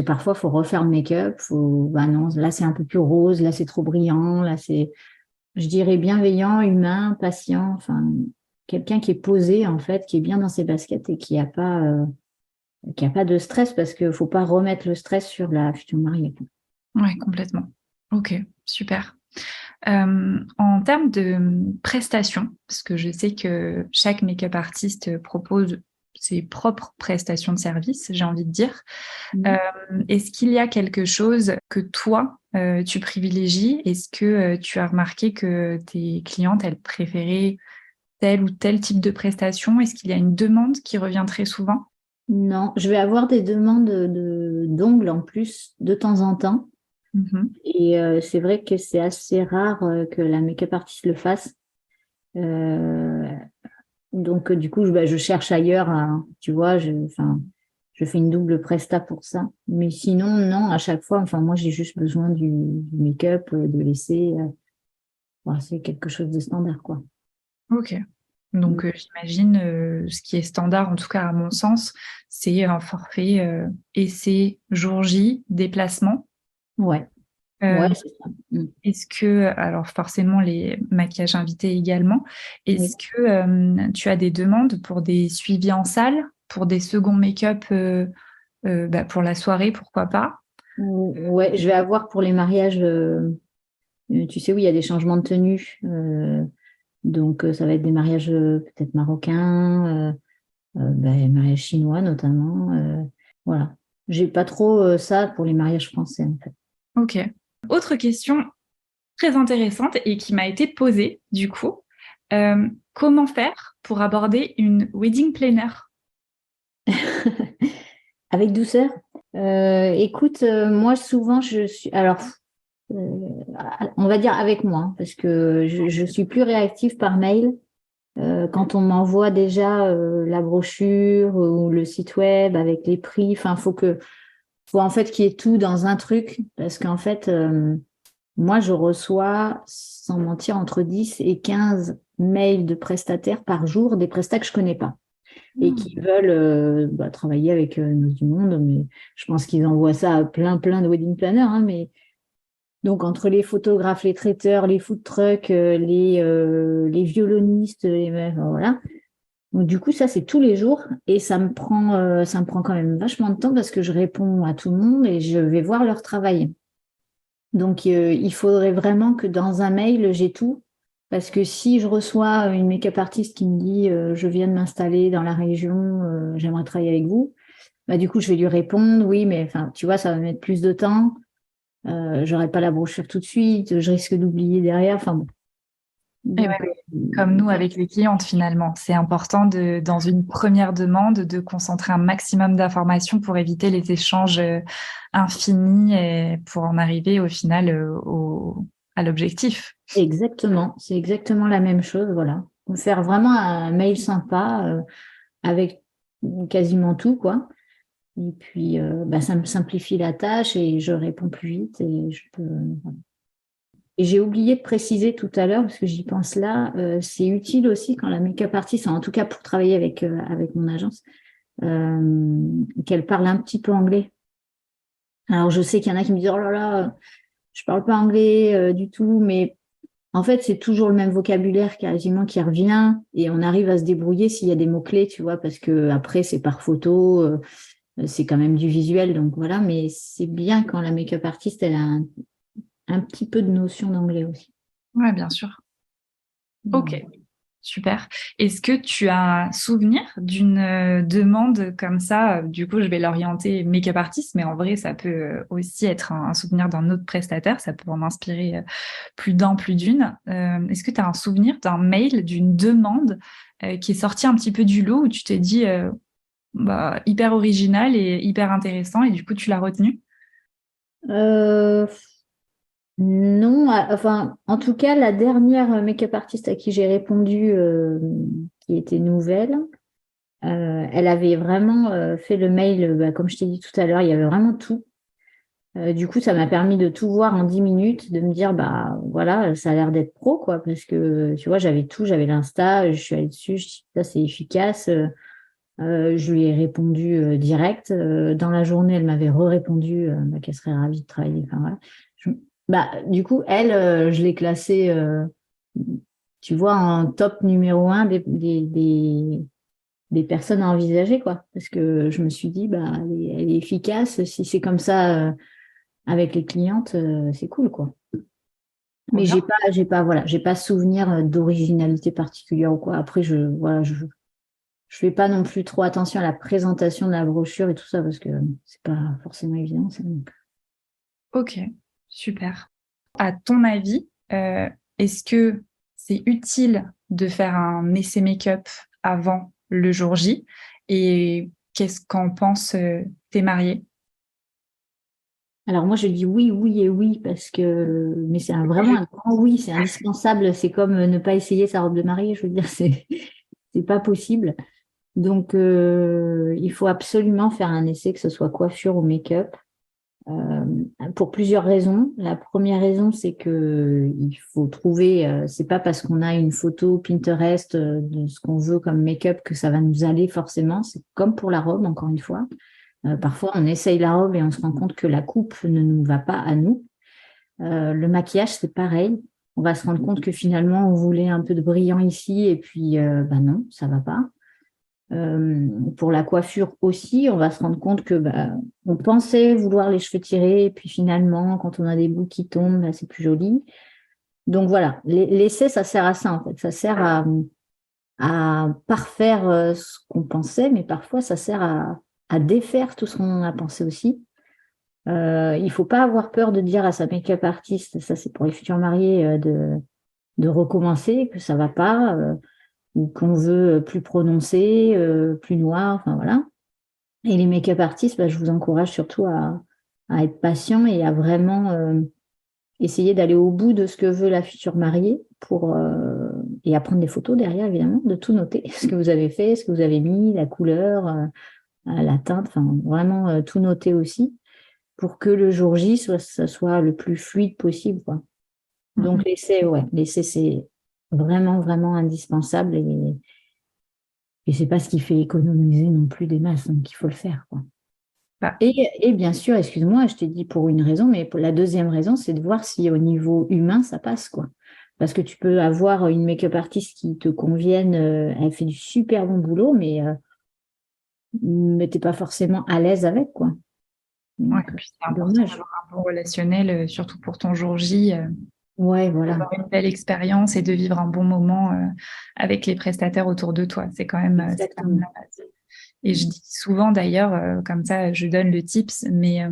[SPEAKER 2] parfois faut refaire le make-up, non, là c'est un peu plus rose, là c'est trop brillant, là c'est, je dirais bienveillant, humain, patient, enfin quelqu'un qui est posé en fait, qui est bien dans ses baskets et qui a pas de stress parce que faut pas remettre le stress sur la future mariée.
[SPEAKER 1] Ouais, complètement. Ok, super. En termes de prestations, parce que je sais que chaque make-up artiste propose ses propres prestations de service, j'ai envie de dire.
[SPEAKER 2] Mhm.
[SPEAKER 1] Est-ce qu'il y a quelque chose que toi, tu privilégies? Est-ce que tu as remarqué que tes clientes, elles préféraient tel ou tel type de prestation? Est-ce qu'il y a une demande qui revient très souvent?
[SPEAKER 2] Non, je vais avoir des demandes d'ongles en plus de temps en temps.
[SPEAKER 1] Mhm.
[SPEAKER 2] Et c'est vrai que c'est assez rare que la make-up artist le fasse. Euh, donc, du coup, je cherche ailleurs, tu vois, enfin, je fais une double presta pour ça. Mais sinon, non, à chaque fois, enfin, moi, j'ai juste besoin du make-up, de laisser. Voilà, c'est quelque chose de standard, quoi.
[SPEAKER 1] Ok.
[SPEAKER 2] Mm.
[SPEAKER 1] Donc, j'imagine, ce qui est standard, en tout cas à mon sens, c'est un forfait essai, jour J, déplacement.
[SPEAKER 2] Ouais, ouais,
[SPEAKER 1] Euh,
[SPEAKER 2] c'est ça. Mm.
[SPEAKER 1] Est-ce que, alors forcément les maquillages invités également,
[SPEAKER 2] Oui.
[SPEAKER 1] est-ce que tu as des demandes pour des suivis en salle, pour des seconds make-up pour la soirée, pourquoi pas?
[SPEAKER 2] Ouais, je vais avoir pour les mariages, tu sais, où il y a des changements de tenue. Donc, ça va être des mariages peut-être marocains, mariages chinois notamment. Voilà. J'ai pas trop ça pour les mariages français, en fait.
[SPEAKER 1] Ok. Autre question très intéressante et qui m'a été posée du coup. Comment faire pour aborder une wedding planner?
[SPEAKER 2] Avec douceur. Écoute, moi, souvent, je suis. Alors, euh, on va dire avec moi, hein, parce que je suis plus réactive par mail. Quand on m'envoie déjà la brochure ou le site web avec les prix, enfin, faut en fait qu'il y ait tout dans un truc, parce qu'en fait, moi, je reçois, sans mentir, entre 10 et 15 mails de prestataires par jour, des prestats que je connais pas et
[SPEAKER 1] Hmm.
[SPEAKER 2] qui veulent travailler avec nous du monde. Mais je pense qu'ils envoient ça à plein de wedding planners, hein, mais donc, entre les photographes, les traiteurs, les food trucks, les violonistes, enfin, voilà. Donc, du coup, ça, c'est tous les jours et ça me prend quand même vachement de temps parce que je réponds à tout le monde et je vais voir leur travail. Donc, il faudrait vraiment que dans un mail, j'ai tout. Parce que si je reçois une make-up artiste qui me dit je viens de m'installer dans la région, j'aimerais travailler avec vous, bah, du coup, je vais lui répondre oui, mais enfin, tu vois, ça va mettre plus de temps. J'aurai pas la brochure tout de suite, je risque d'oublier derrière. Enfin bon.
[SPEAKER 1] Et ouais,
[SPEAKER 2] Donc,
[SPEAKER 1] comme nous avec les clientes finalement, c'est important dans une première demande, de concentrer un maximum d'informations pour éviter les échanges infinis et pour en arriver au final à l'objectif.
[SPEAKER 2] exactement, c'est exactement la même chose. Voilà. Faire vraiment un mail sympa avec quasiment tout, quoi. Et puis, ça me simplifie la tâche et je réponds plus vite et je peux. Voilà. Et j'ai oublié de préciser tout à l'heure, parce que j'y pense là, c'est utile aussi quand la make-up artist, en tout cas pour travailler avec mon agence, qu'elle parle un petit peu anglais. Alors, je sais qu'il y en a qui me disent, oh là là, je parle pas anglais du tout, mais en fait, c'est toujours le même vocabulaire quasiment qui revient et on arrive à se débrouiller s'il y a des mots-clés, tu vois, parce que après, c'est par photo, c'est quand même du visuel, donc voilà, mais c'est bien quand la make-up artist, elle a un petit peu de notion d'anglais aussi.
[SPEAKER 1] Ouais, bien sûr. Ok.
[SPEAKER 2] Voilà.
[SPEAKER 1] Super. Est-ce que tu as un souvenir d'une demande comme ça? Du coup, je vais l'orienter make-up artist, mais en vrai, ça peut aussi être un souvenir d'un autre prestataire. Ça peut en inspirer plus d'un, plus d'une. Est-ce que tu as un souvenir d'un mail, d'une demande qui est sortie un petit peu du lot où tu t'es dit hyper original et hyper intéressant et du coup, tu l'as retenu?
[SPEAKER 2] Euh, non, enfin, en tout cas, la dernière make-up artist à qui j'ai répondu, qui était nouvelle, elle avait vraiment fait le mail, comme je t'ai dit tout à l'heure, il y avait vraiment tout. Du coup, ça m'a permis de tout voir en 10 minutes, de me dire, bah voilà, ça a l'air d'être pro, quoi, parce que tu vois, j'avais tout, j'avais l'Insta, je suis allée dessus, je dis, ça c'est efficace. Je lui ai répondu direct. Dans la journée, elle m'avait re-répondu qu'elle serait ravie de travailler. Enfin, voilà. Du coup, elle, je l'ai classée, tu vois, en top numéro un des personnes à envisager, quoi. Parce que je me suis dit, bah, elle est efficace. Si c'est comme ça avec les clientes, c'est cool, quoi.
[SPEAKER 1] Trop
[SPEAKER 2] Mais
[SPEAKER 1] bien.
[SPEAKER 2] j'ai pas souvenir d'originalité particulière ou quoi. Après, voilà, je fais pas non plus trop attention à la présentation de la brochure et tout ça parce que c'est pas forcément évident. Ça, donc.
[SPEAKER 1] Ok, super. À ton avis, est-ce que c'est utile de faire un essai make-up avant le jour J? Et qu'est-ce qu'en pensent tes mariés?
[SPEAKER 2] Alors moi je dis oui, oui et oui parce que mais vraiment un grand oui, c'est indispensable. C'est comme ne pas essayer sa robe de mariée. Je veux dire, c'est pas possible. Donc il faut absolument faire un essai, que ce soit coiffure ou make-up. Euh, pour plusieurs raisons. La première raison, c'est que il faut trouver, c'est pas parce qu'on a une photo Pinterest de ce qu'on veut comme make-up que ça va nous aller forcément. C'est comme pour la robe, encore une fois. Parfois, on essaye la robe et on se rend compte que la coupe ne nous va pas à nous. Le maquillage, c'est pareil. On va se rendre compte que finalement, on voulait un peu de brillant ici et puis, bah non, ça va pas. Pour la coiffure aussi, on va se rendre compte que on pensait vouloir les cheveux tirés, et puis finalement, quand on a des bouts qui tombent, c'est plus joli. Donc voilà, l'essai, ça sert à ça en fait. Ça sert à parfaire ce qu'on pensait, mais parfois ça sert à défaire tout ce qu'on a pensé aussi. Il faut pas avoir peur de dire à sa make-up artiste, ça c'est pour les futurs mariés, de recommencer, que ça va pas. Ou qu'on veut plus prononcé, plus noir, enfin voilà. Et les make-up artistes, je vous encourage surtout à être patient et à vraiment essayer d'aller au bout de ce que veut la future mariée et à prendre des photos derrière, évidemment, de tout noter, ce que vous avez fait, ce que vous avez mis, la couleur, la teinte, enfin vraiment tout noter aussi, pour que le jour J, ça soit le plus fluide possible, quoi. Donc l'essai, c'est vraiment, vraiment indispensable et c'est pas ce qui fait économiser non plus des masses, donc il faut le faire, quoi.
[SPEAKER 1] Bah,
[SPEAKER 2] Et bien sûr, excuse-moi, je t'ai dit pour une raison, mais pour la deuxième raison, c'est de voir si au niveau humain, ça passe, quoi. Parce que tu peux avoir une make-up artiste qui te convienne, elle fait du super bon boulot, mais t'es pas forcément à l'aise avec, quoi.
[SPEAKER 1] ouais,
[SPEAKER 2] Donc,
[SPEAKER 1] et puis c'est important
[SPEAKER 2] dommage.
[SPEAKER 1] d'avoir un bon relationnel, surtout pour ton jour J,
[SPEAKER 2] Ouais, voilà.
[SPEAKER 1] d'avoir une belle expérience et de vivre un bon moment avec les prestataires autour de toi. C'est quand même
[SPEAKER 2] Exactement.
[SPEAKER 1] la base. Et je dis souvent d'ailleurs, comme ça je donne le tips, mais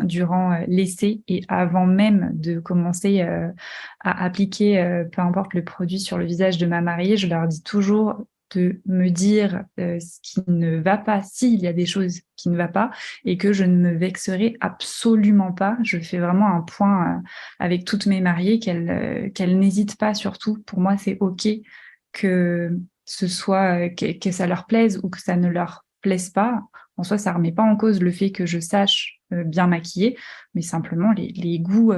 [SPEAKER 1] durant l'essai et avant même de commencer à appliquer peu importe le produit sur le visage de ma mariée, je leur dis toujours de me dire ce qui ne va pas, s'il y a des choses qui ne va pas, et que je ne me vexerai absolument pas. Je fais vraiment un point avec toutes mes mariées qu'elles n'hésitent pas surtout. Pour moi, c'est OK que ce soit que ça leur plaise ou que ça ne leur plaise pas. En soi, ça remet pas en cause le fait que je sache bien maquiller, mais simplement les goûts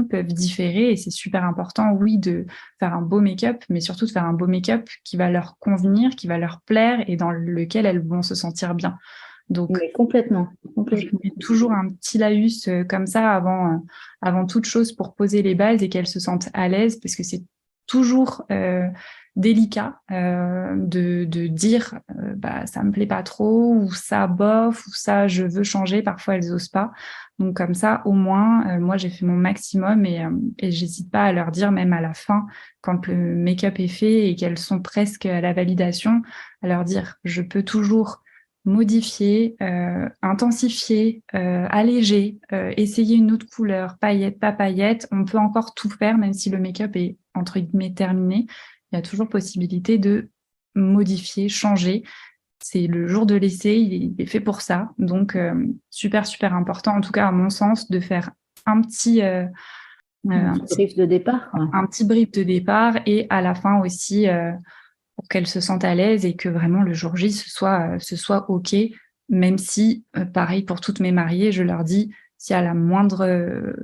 [SPEAKER 1] peuvent différer et c'est super important, oui, de faire un beau make-up, mais surtout de faire un beau make-up qui va leur convenir, qui va leur plaire et dans lequel elles vont se sentir bien. Donc,
[SPEAKER 2] Mais complètement,
[SPEAKER 1] je
[SPEAKER 2] complètement.
[SPEAKER 1] mets toujours un petit laïus comme ça avant toute chose pour poser les bases et qu'elles se sentent à l'aise parce que c'est toujours délicat de dire ça me plaît pas trop ou ça bof ou ça je veux changer. Parfois elles osent pas. Donc comme ça au moins moi j'ai fait mon maximum et j'hésite pas à leur dire même à la fin quand le make-up est fait et qu'elles sont presque à la validation à leur dire je peux toujours modifier, intensifier, alléger, essayer une autre couleur, paillettes, pas paillettes. On peut encore tout faire, même si le make-up est entre guillemets terminé. Il y a toujours possibilité de modifier, changer. C'est le jour de l'essai, il est fait pour ça. Donc, super, super important, en tout cas à mon sens, de faire un petit,
[SPEAKER 2] Un petit brief de départ, quoi.
[SPEAKER 1] un petit brief de départ et à la fin aussi pour qu'elle se sente à l'aise et que vraiment le jour J, ce soit OK, même si, pareil pour toutes mes mariées, je leur dis, s'il y a la moindre,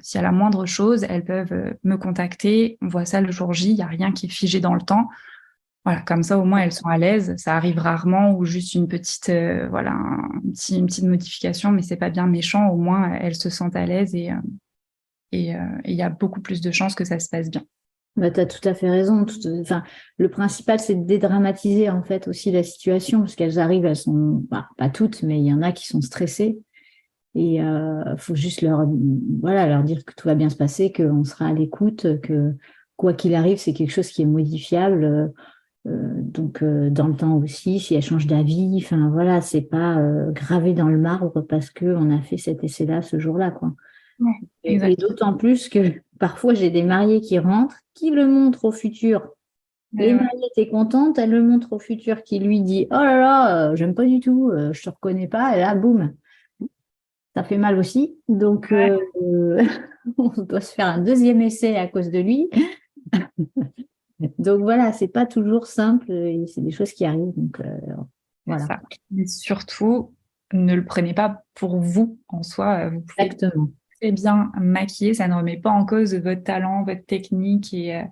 [SPEAKER 1] s'il y a la moindre chose, elles peuvent me contacter, on voit ça le jour J, il n'y a rien qui est figé dans le temps. Voilà, comme ça au moins elles sont à l'aise. Ça arrive rarement ou juste une petite, une petite modification, mais c'est pas bien méchant. Au moins elles se sentent à l'aise et il y a beaucoup plus de chances que ça se passe bien.
[SPEAKER 2] Tu as tout à fait raison. Enfin, le principal, c'est de dédramatiser en fait aussi la situation, parce qu'elles arrivent, elles sont pas toutes, mais il y en a qui sont stressées. Et faut juste leur dire que tout va bien se passer, qu'on sera à l'écoute, que quoi qu'il arrive, c'est quelque chose qui est modifiable. Donc, dans le temps aussi, si elle change d'avis, enfin voilà, c'est pas gravé dans le marbre parce que on a fait cet essai-là ce jour-là, quoi.
[SPEAKER 1] Ouais,
[SPEAKER 2] Et
[SPEAKER 1] exact.
[SPEAKER 2] d'autant plus que parfois j'ai des mariés qui rentrent, qui le montrent au futur. Les
[SPEAKER 1] Ouais, ouais.
[SPEAKER 2] mariés étaient contentes, elle le montre au futur, qui lui dit, oh là là, j'aime pas du tout, je te reconnais pas, et là, boum, ça fait mal aussi. Donc,
[SPEAKER 1] Ouais,
[SPEAKER 2] on doit se faire un deuxième essai à cause de lui. Donc voilà, c'est pas toujours simple et c'est des choses qui arrivent. Donc
[SPEAKER 1] c'est
[SPEAKER 2] voilà,
[SPEAKER 1] ça. Mais surtout, ne le prenez pas pour vous en soi. Vous pouvez
[SPEAKER 2] exactement.
[SPEAKER 1] très bien maquiller, ça ne remet pas en cause votre talent, votre technique et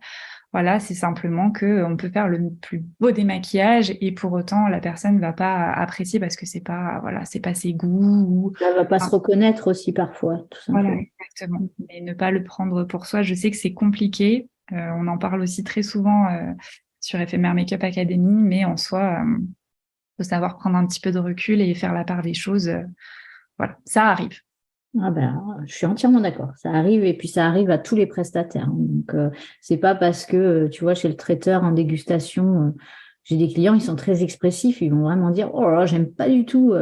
[SPEAKER 1] voilà, c'est simplement que on peut faire le plus beau des maquillages et pour autant la personne va pas apprécier parce que c'est pas voilà, c'est pas ses goûts ou
[SPEAKER 2] Elle va pas se
[SPEAKER 1] enfin,
[SPEAKER 2] reconnaître aussi parfois, tout
[SPEAKER 1] voilà,
[SPEAKER 2] simplement.
[SPEAKER 1] exactement. Mais ne pas le prendre pour soi, je sais que c'est compliqué. On en parle aussi très souvent sur Éphémère Makeup Academy, mais en soi, faut savoir prendre un petit peu de recul et faire la part des choses. Voilà, ça arrive.
[SPEAKER 2] Ah ben, je suis entièrement d'accord. Ça arrive et puis ça arrive à tous les prestataires, hein. Donc, c'est pas parce que, tu vois, chez le traiteur en dégustation, j'ai des clients, ils sont très expressifs, ils vont vraiment dire, oh là là, j'aime pas du tout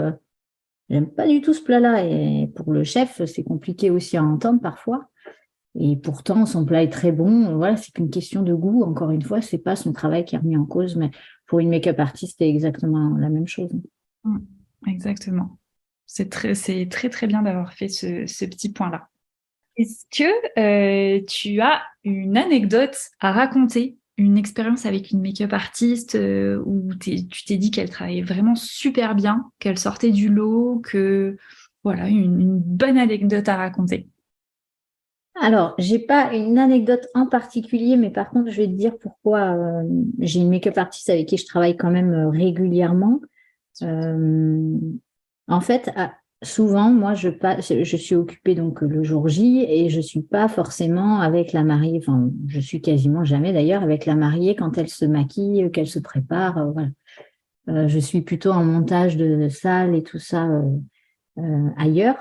[SPEAKER 2] ce plat-là. Et pour le chef, c'est compliqué aussi à entendre parfois. Et pourtant, son plat est très bon. Voilà, c'est qu'une question de goût. Encore une fois, c'est pas son travail qui est remis en cause, mais pour une make-up artiste, c'est exactement la même chose.
[SPEAKER 1] Mm, exactement. C'est très très bien d'avoir fait ce petit point-là. Est-ce que tu as une anecdote à raconter, une expérience avec une make-up artiste où tu t'es dit qu'elle travaillait vraiment super bien, qu'elle sortait du lot, que voilà, une bonne anecdote à raconter.
[SPEAKER 2] Alors, j'ai pas une anecdote en particulier, mais par contre, je vais te dire pourquoi j'ai une make-up artiste avec qui je travaille quand même régulièrement. Euh, En fait, souvent, moi, je suis occupée donc le jour J et je suis pas forcément avec la mariée. Enfin, je suis quasiment jamais d'ailleurs avec la mariée quand elle se maquille, qu'elle se prépare. Voilà. Je suis plutôt en montage de salle et tout ça ailleurs.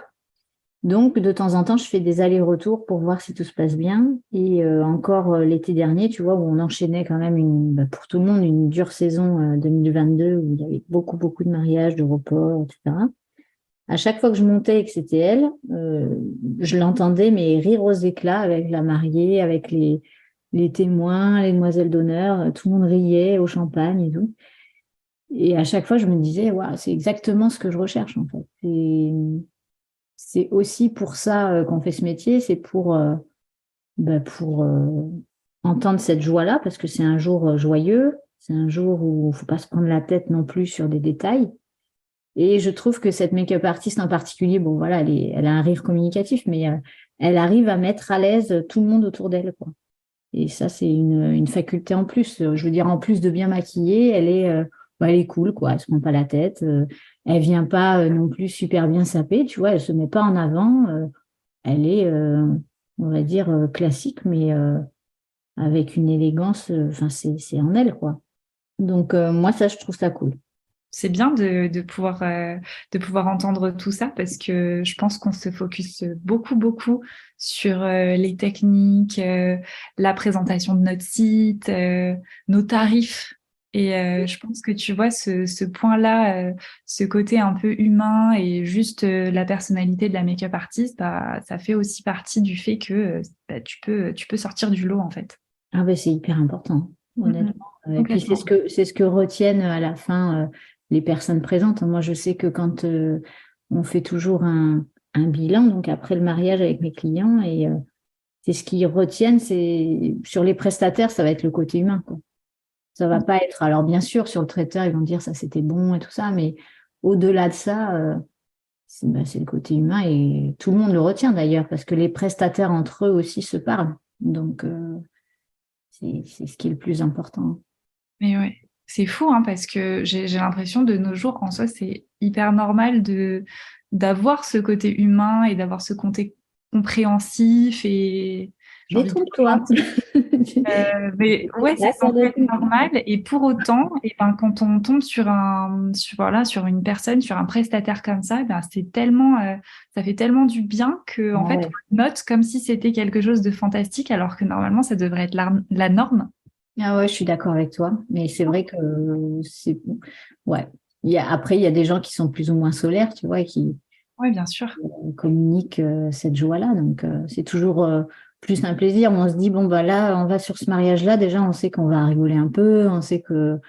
[SPEAKER 2] Donc, de temps en temps, je fais des allers-retours pour voir si tout se passe bien. Et encore l'été dernier, tu vois, où on enchaînait quand même pour tout le monde une dure saison 2022 où il y avait beaucoup, beaucoup de mariages, de reports, etc. À chaque fois que je montais et que c'était elle, je l'entendais mais rire aux éclats avec la mariée, avec les témoins, les demoiselles d'honneur, tout le monde riait au champagne et tout. Et à chaque fois, je me disais, waouh, c'est exactement ce que je recherche en fait. C'est aussi pour ça qu'on fait ce métier, c'est pour entendre cette joie-là, parce que c'est un jour joyeux, c'est un jour où il ne faut pas se prendre la tête non plus sur des détails. Et je trouve que cette make-up artiste en particulier, bon voilà, elle a un rire communicatif, mais elle arrive à mettre à l'aise tout le monde autour d'elle, quoi. Et ça, c'est une faculté en plus. Je veux dire, en plus de bien maquiller, elle est cool, quoi. Elle se prend pas la tête. Elle vient pas non plus super bien sapée, tu vois. Elle se met pas en avant. Elle est, on va dire, classique, mais avec une élégance. Enfin, c'est en elle, quoi. Donc, moi, ça, je trouve ça cool.
[SPEAKER 1] C'est bien de pouvoir entendre tout ça parce que je pense qu'on se focus beaucoup, beaucoup sur les techniques, la présentation de notre site, nos tarifs. Et je pense que tu vois ce point-là, ce côté un peu humain et juste la personnalité de la make-up artiste, bah, ça fait aussi partie du fait que bah, tu peux sortir du lot en fait.
[SPEAKER 2] Ah ben c'est hyper important,
[SPEAKER 1] Mhm.
[SPEAKER 2] honnêtement. Et puis
[SPEAKER 1] Complètement.
[SPEAKER 2] c'est ce que retiennent à la fin les personnes présentes. Moi, je sais que quand on fait toujours un bilan, donc après le mariage avec mes clients, et c'est ce qu'ils retiennent, c'est sur les prestataires, ça va être le côté humain, quoi. Ça va pas être. Alors bien sûr, sur le traiteur, ils vont dire ça c'était bon et tout ça, mais au-delà de ça, c'est le côté humain et tout le monde le retient d'ailleurs, parce que les prestataires entre eux aussi se parlent. Donc c'est ce qui est le plus important.
[SPEAKER 1] Mais ouais, c'est fou hein, parce que j'ai l'impression de nos jours, en soi, c'est hyper normal de d'avoir ce côté humain et d'avoir ce côté compréhensif et j'ai envie de dire
[SPEAKER 2] Détrompe-toi.
[SPEAKER 1] gentil. Mais ouais, c'est
[SPEAKER 2] Là, ça
[SPEAKER 1] censé
[SPEAKER 2] doit
[SPEAKER 1] être normal et pour autant, et ben quand on tombe voilà, sur une personne, sur un prestataire comme ça, ben c'est tellement ça fait tellement du bien que en
[SPEAKER 2] Ah
[SPEAKER 1] fait
[SPEAKER 2] ouais.
[SPEAKER 1] on le note comme si c'était quelque chose de fantastique alors que normalement ça devrait être la norme.
[SPEAKER 2] Ah ouais, je suis d'accord avec toi, mais c'est vrai que c'est ouais. Après, il y a des gens qui sont plus ou moins solaires, tu vois, et qui
[SPEAKER 1] Oui, bien sûr.
[SPEAKER 2] communiquent cette joie-là. Donc, c'est toujours plus un plaisir. On se dit, bon, bah là, on va sur ce mariage-là. Déjà, on sait qu'on va rigoler un peu. On sait qu'on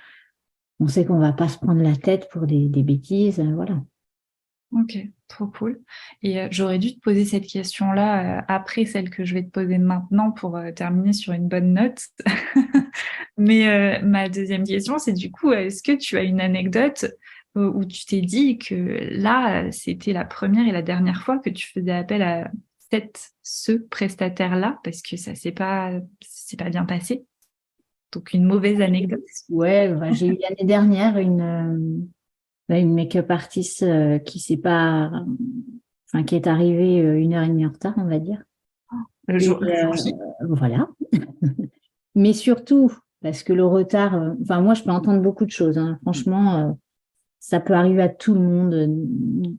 [SPEAKER 2] va pas se prendre la tête pour des bêtises. Voilà.
[SPEAKER 1] Ok, trop cool. Et j'aurais dû te poser cette question-là après celle que je vais te poser maintenant pour terminer sur une bonne note. Mais ma deuxième question, c'est du coup, est-ce que tu as une anecdote où tu t'es dit que là, c'était la première et la dernière fois que tu faisais appel à ce prestataire-là parce que ça c'est pas bien passé? Donc une mauvaise anecdote.
[SPEAKER 2] Ouais, bah, j'ai eu l'année dernière une make-up artiste qui s'est pas, enfin, qui est arrivée 1 heure et demie en retard, on va dire.
[SPEAKER 1] Le
[SPEAKER 2] Et
[SPEAKER 1] jour J.
[SPEAKER 2] voilà. Mais surtout, parce que le retard, enfin, moi, je peux entendre beaucoup de choses, hein. Franchement, ça peut arriver à tout le monde,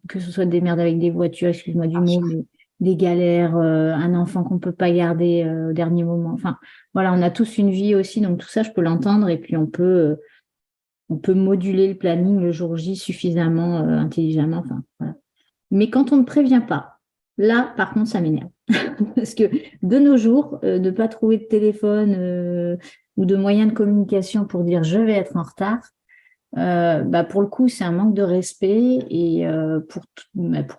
[SPEAKER 2] que ce soit des merdes avec des voitures, excuse-moi du
[SPEAKER 1] Bien
[SPEAKER 2] mot,
[SPEAKER 1] sûr.
[SPEAKER 2] mais des galères, un enfant qu'on peut pas garder au dernier moment. Enfin, voilà, on a tous une vie aussi, donc tout ça, je peux l'entendre. Et puis, on peut moduler le planning le jour J suffisamment intelligemment. Enfin, voilà. Mais quand on ne prévient pas, là, par contre, ça m'énerve. Parce que de nos jours, ne pas trouver de téléphone ou de moyens de communication pour dire je vais être en retard, bah pour le coup, c'est un manque de respect et pour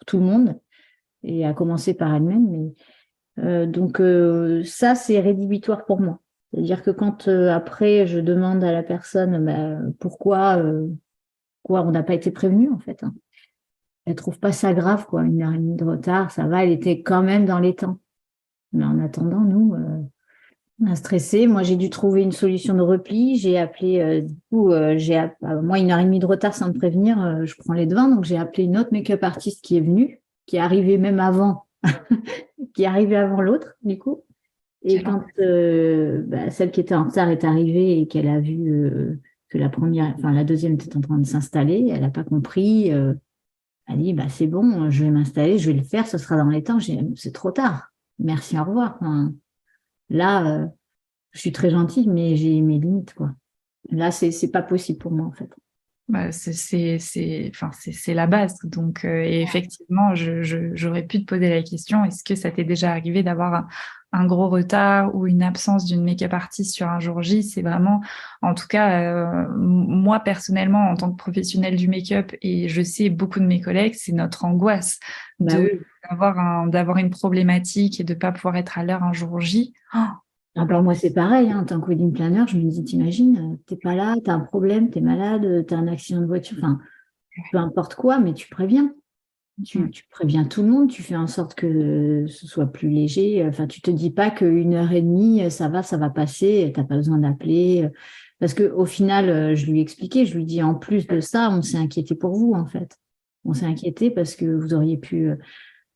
[SPEAKER 2] tout le monde, et à commencer par elle-même. Mais, donc, ça, c'est rédhibitoire pour moi. C'est-à-dire que quand après, je demande à la personne bah, pourquoi on n'a pas été prévenu, en fait, hein. Elle trouve pas ça grave, quoi. 1 heure et demie de retard, ça va, elle était quand même dans les temps. Mais en attendant, nous, on a stressé. Moi, j'ai dû trouver une solution de repli. J'ai appelé, du coup, moi, 1 heure et demie de retard sans me prévenir, je prends les devants. Donc, j'ai appelé une autre make-up artiste qui est venue, qui est arrivée même avant, qui est arrivée avant l'autre, du coup. Et
[SPEAKER 1] Quel
[SPEAKER 2] quand bah, celle qui était en retard est arrivée et qu'elle a vu que la deuxième était en train de s'installer, elle n'a pas compris. Elle dit, bah, c'est bon, je vais m'installer, je vais le faire, ce sera dans les temps. C'est trop tard. Merci, au revoir. Enfin, là, je suis très gentille, mais j'ai mes limites, quoi. Là, c'est pas possible pour moi, en fait.
[SPEAKER 1] Bah, enfin, c'est la base. Donc, et effectivement, j'aurais pu te poser la question, est-ce que ça t'est déjà arrivé d'avoir un gros retard ou une absence d'une make-up artiste sur un jour J? C'est vraiment, en tout cas, moi personnellement, en tant que professionnelle du make-up, et je sais beaucoup de mes collègues, c'est notre angoisse
[SPEAKER 2] Bah
[SPEAKER 1] de
[SPEAKER 2] oui.
[SPEAKER 1] d'avoir une problématique et de pas pouvoir être à l'heure un jour J. Oh,
[SPEAKER 2] Ah bah, moi, c'est pareil, hein, en tant que wedding planner, je me dis, t'imagines, t'es pas là, t'as un problème, t'es malade, t'as un accident de voiture, enfin, peu importe quoi, mais tu préviens.
[SPEAKER 1] mm,
[SPEAKER 2] Tu préviens tout le monde, tu fais en sorte que ce soit plus léger. Enfin, tu te dis pas qu'1 heure et demie, ça va passer, t'as pas besoin d'appeler. Parce que au final, je lui ai expliqué, je lui dis en plus de ça, on s'est inquiété pour vous, en fait. On s'est inquiété parce que vous auriez pu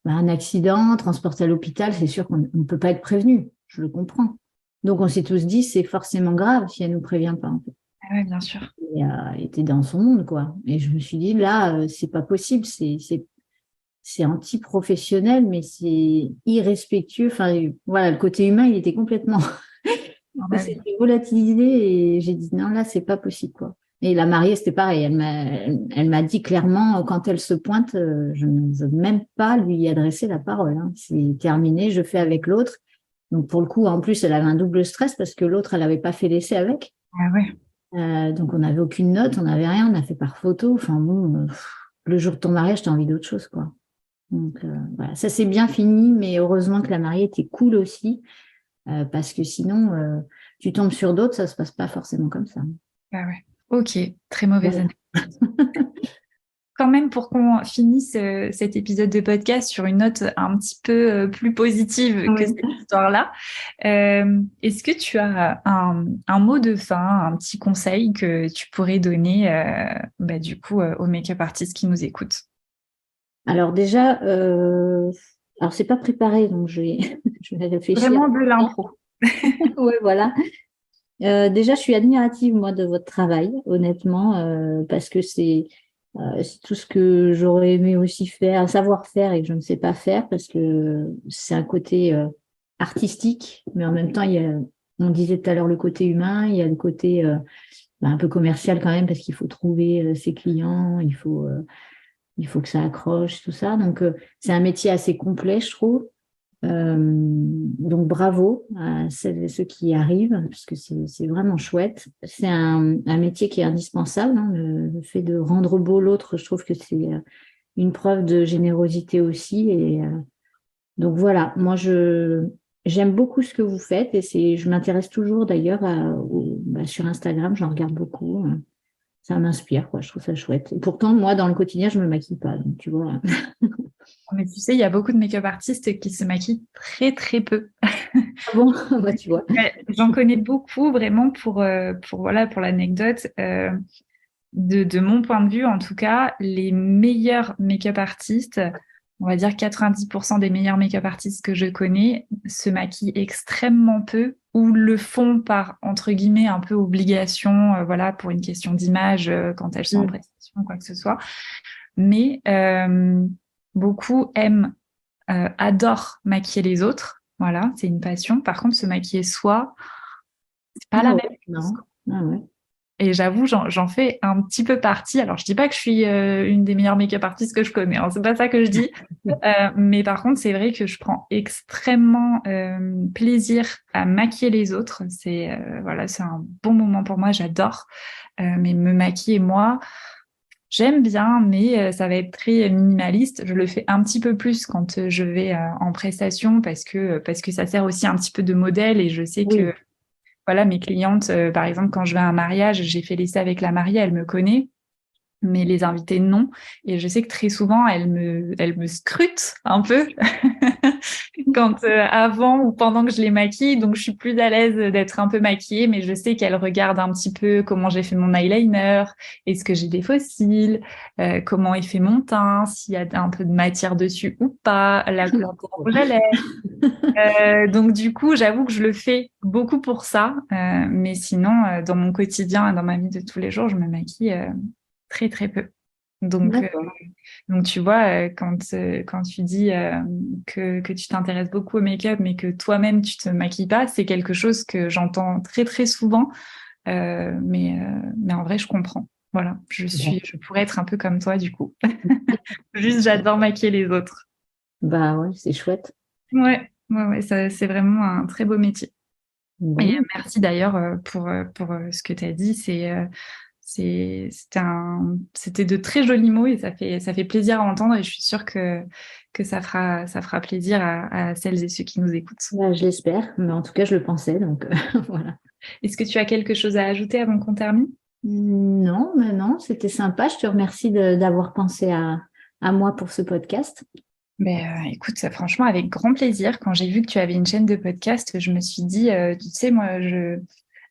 [SPEAKER 2] bah, un accident, transporter à l'hôpital, c'est sûr qu'on ne peut pas être prévenu. Je le comprends. Donc on s'est tous dit, c'est forcément grave si elle nous prévient pas, en fait.
[SPEAKER 1] ah ouais, bien sûr.
[SPEAKER 2] Et était dans son monde, quoi. Et je me suis dit, là, c'est pas possible, c'est anti-professionnel, mais c'est irrespectueux. Enfin, voilà, le côté humain, il était complètement,
[SPEAKER 1] Ah bah oui.
[SPEAKER 2] c'était volatilisé et j'ai dit non, là, c'est pas possible, quoi. Et la mariée, c'était pareil. Elle m'a dit clairement, quand elle se pointe, je ne veux même pas lui adresser la parole, hein. C'est terminé, je fais avec l'autre. Donc, pour le coup, en plus, elle avait un double stress parce que l'autre, elle n'avait pas fait l'essai avec.
[SPEAKER 1] Ah ouais.
[SPEAKER 2] Donc, on n'avait aucune note, on n'avait rien, on a fait par photo. Enfin, bon, le jour de ton mariage, t'as envie d'autre chose, quoi. Donc voilà, ça c'est bien fini, mais heureusement que la mariée était cool aussi, parce que sinon, tu tombes sur d'autres, ça se passe pas forcément comme ça.
[SPEAKER 1] Ah ouais. Ok, très mauvaise
[SPEAKER 2] Voilà.
[SPEAKER 1] année. Quand même, pour qu'on finisse cet épisode de podcast sur une note un petit peu plus positive que
[SPEAKER 2] Oui.
[SPEAKER 1] cette histoire-là, est-ce que tu as un mot de fin, un petit conseil que tu pourrais donner bah, du coup aux make-up artistes qui nous écoutent?
[SPEAKER 2] Alors déjà, alors c'est pas préparé, donc je vais réfléchir.
[SPEAKER 1] Vraiment de l'impro.
[SPEAKER 2] Ouais, voilà. Déjà, je suis admirative, moi, de votre travail, honnêtement, parce que c'est tout ce que j'aurais aimé aussi faire, savoir faire et que je ne sais pas faire, parce que c'est un côté artistique, mais en même temps, on disait tout à l'heure le côté humain, il y a le côté un peu commercial quand même, parce qu'il faut trouver ses clients, il faut que ça accroche, tout ça. Donc, c'est un métier assez complet, je trouve. Donc, bravo à celles et ceux qui y arrivent, parce que c'est vraiment chouette. C'est un métier qui est indispensable, hein, le fait de rendre beau l'autre, je trouve que c'est une preuve de générosité aussi. Et donc, voilà, moi, j'aime beaucoup ce que vous faites et je m'intéresse toujours d'ailleurs sur Instagram, j'en regarde beaucoup. Ça m'inspire, quoi. Je trouve ça chouette. Et pourtant, moi, dans le quotidien, je me maquille pas, donc tu vois.
[SPEAKER 1] Mais tu sais, il y a beaucoup de make-up artistes qui se maquillent très très peu.
[SPEAKER 2] Ah bon, bah, tu vois.
[SPEAKER 1] Ouais, j'en connais beaucoup vraiment voilà, pour l'anecdote. De mon point de vue, en tout cas, les meilleurs make-up artistes, on va dire 90% des meilleurs make-up artistes que je connais, se maquillent extrêmement peu ou le font par, entre guillemets, un peu obligation, voilà, pour une question d'image, quand elles sont en prestation, quoi que ce soit. Mais beaucoup aiment, adorent maquiller les autres. Voilà, c'est une passion. Par contre, se maquiller soi, c'est pas la
[SPEAKER 2] Ah
[SPEAKER 1] même
[SPEAKER 2] ouais,
[SPEAKER 1] chose.
[SPEAKER 2] non. Ah ouais.
[SPEAKER 1] Et j'avoue, j'en fais un petit peu partie. Alors, je dis pas que je suis une des meilleures make-up artistes que je connais, hein, c'est pas ça que je dis. Mais par contre, c'est vrai que je prends extrêmement plaisir à maquiller les autres. Voilà, c'est un bon moment pour moi. J'adore. Mais me maquiller moi, j'aime bien, mais ça va être très minimaliste. Je le fais un petit peu plus quand je vais en prestation parce que ça sert aussi un petit peu de modèle et je sais que
[SPEAKER 2] Oui.
[SPEAKER 1] voilà, mes clientes, par exemple, quand je vais à un mariage, j'ai fait l'essai avec la mariée, elle me connaît, mais les invités, non. Et je sais que très souvent, elle me scrute un peu quand avant ou pendant que je les maquille. Donc, je suis plus à l'aise d'être un peu maquillée, mais je sais qu'elle regarde un petit peu comment j'ai fait mon eyeliner, est-ce que j'ai des faux cils, comment est fait mon teint, s'il y a un peu de matière dessus ou pas, la couleur de rouge à lèvres. Donc du coup, j'avoue que je le fais beaucoup pour ça, mais sinon, dans mon quotidien et dans ma vie de tous les jours, je me maquille très très peu. Donc, euh,
[SPEAKER 2] D'accord.
[SPEAKER 1] donc tu vois, quand tu dis que tu t'intéresses beaucoup au make-up, mais que toi-même tu te maquilles pas, c'est quelque chose que j'entends très très souvent, mais en vrai, je comprends. Voilà,
[SPEAKER 2] Bon.
[SPEAKER 1] je pourrais être un peu comme toi du coup. Juste, j'adore maquiller les autres.
[SPEAKER 2] Bah ouais, c'est chouette.
[SPEAKER 1] Ouais, ça, c'est vraiment un très beau métier. Et
[SPEAKER 2] Bon.
[SPEAKER 1] merci d'ailleurs pour ce que tu as dit. C'était de très jolis mots et ça fait plaisir à entendre et je suis sûre que ça fera plaisir à celles et ceux qui nous écoutent.
[SPEAKER 2] Bah, je l'espère, mais en tout cas, je le pensais, donc voilà.
[SPEAKER 1] Est-ce que tu as quelque chose à ajouter avant qu'on termine?
[SPEAKER 2] Non, mais non, c'était sympa. Je te remercie d'avoir pensé à moi pour ce podcast.
[SPEAKER 1] Écoute, franchement, avec grand plaisir. Quand j'ai vu que tu avais une chaîne de podcast, je me suis dit, tu sais,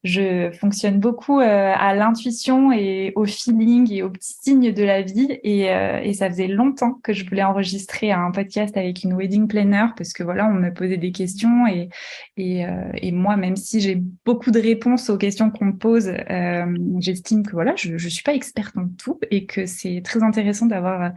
[SPEAKER 1] je fonctionne beaucoup à l'intuition et au feeling et aux petits signes de la vie. Et ça faisait longtemps que je voulais enregistrer un podcast avec une wedding planner parce que voilà, on me posait des questions et moi, même si j'ai beaucoup de réponses aux questions qu'on me pose, j'estime que voilà, je suis pas experte en tout et que c'est très intéressant d'avoir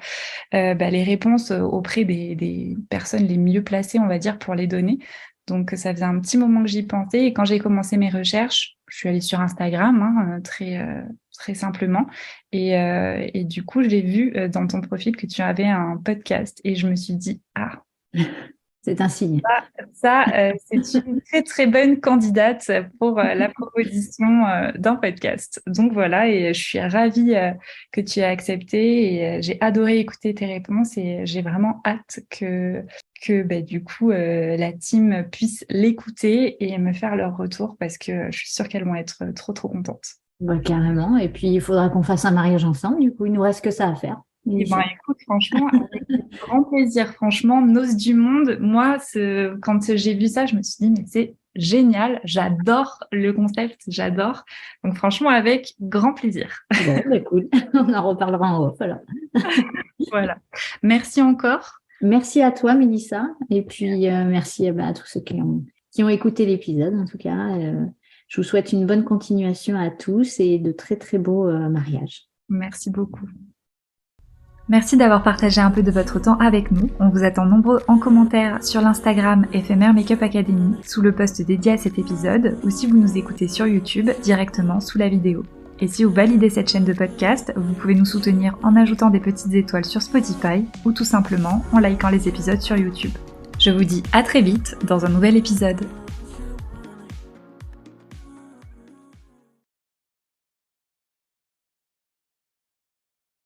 [SPEAKER 1] les réponses auprès des personnes les mieux placées, on va dire, pour les donner. Donc, ça faisait un petit moment que j'y pensais. Et quand j'ai commencé mes recherches, je suis allée sur Instagram, hein, très simplement. Et du coup, j'ai vu dans ton profil que tu avais un podcast. Et je me suis dit, ah,
[SPEAKER 2] C'est un signe.
[SPEAKER 1] c'est une très très bonne candidate pour la proposition d'un podcast. Donc voilà, et je suis ravie que tu aies accepté et j'ai adoré écouter tes réponses et j'ai vraiment hâte que du coup la team puisse l'écouter et me faire leur retour parce que je suis sûre qu'elles vont être trop trop contentes.
[SPEAKER 2] Bah, carrément. Et puis, il faudra qu'on fasse un mariage ensemble. Du coup, il nous reste que ça à faire.
[SPEAKER 1] Eh ben,
[SPEAKER 2] Mélissa.
[SPEAKER 1] écoute, franchement, avec grand plaisir. Franchement, Noce du Monde, moi, quand j'ai vu ça, je me suis dit, mais c'est génial, j'adore le concept, j'adore. Donc, franchement, avec grand plaisir.
[SPEAKER 2] Bon, bah, cool. On en reparlera en off, alors.
[SPEAKER 1] Voilà. Merci encore.
[SPEAKER 2] Merci à toi, Mélissa. Et puis, merci à tous ceux qui ont écouté l'épisode. En tout cas, je vous souhaite une bonne continuation à tous et de très, très beaux mariages.
[SPEAKER 1] Merci beaucoup. Merci d'avoir partagé un peu de votre temps avec nous. On vous attend nombreux en commentaire sur l'Instagram Éphémère Makeup Academy sous le post dédié à cet épisode ou si vous nous écoutez sur YouTube directement sous la vidéo. Et si vous validez cette chaîne de podcast, vous pouvez nous soutenir en ajoutant des petites étoiles sur Spotify ou tout simplement en likant les épisodes sur YouTube. Je vous dis à très vite dans un nouvel épisode.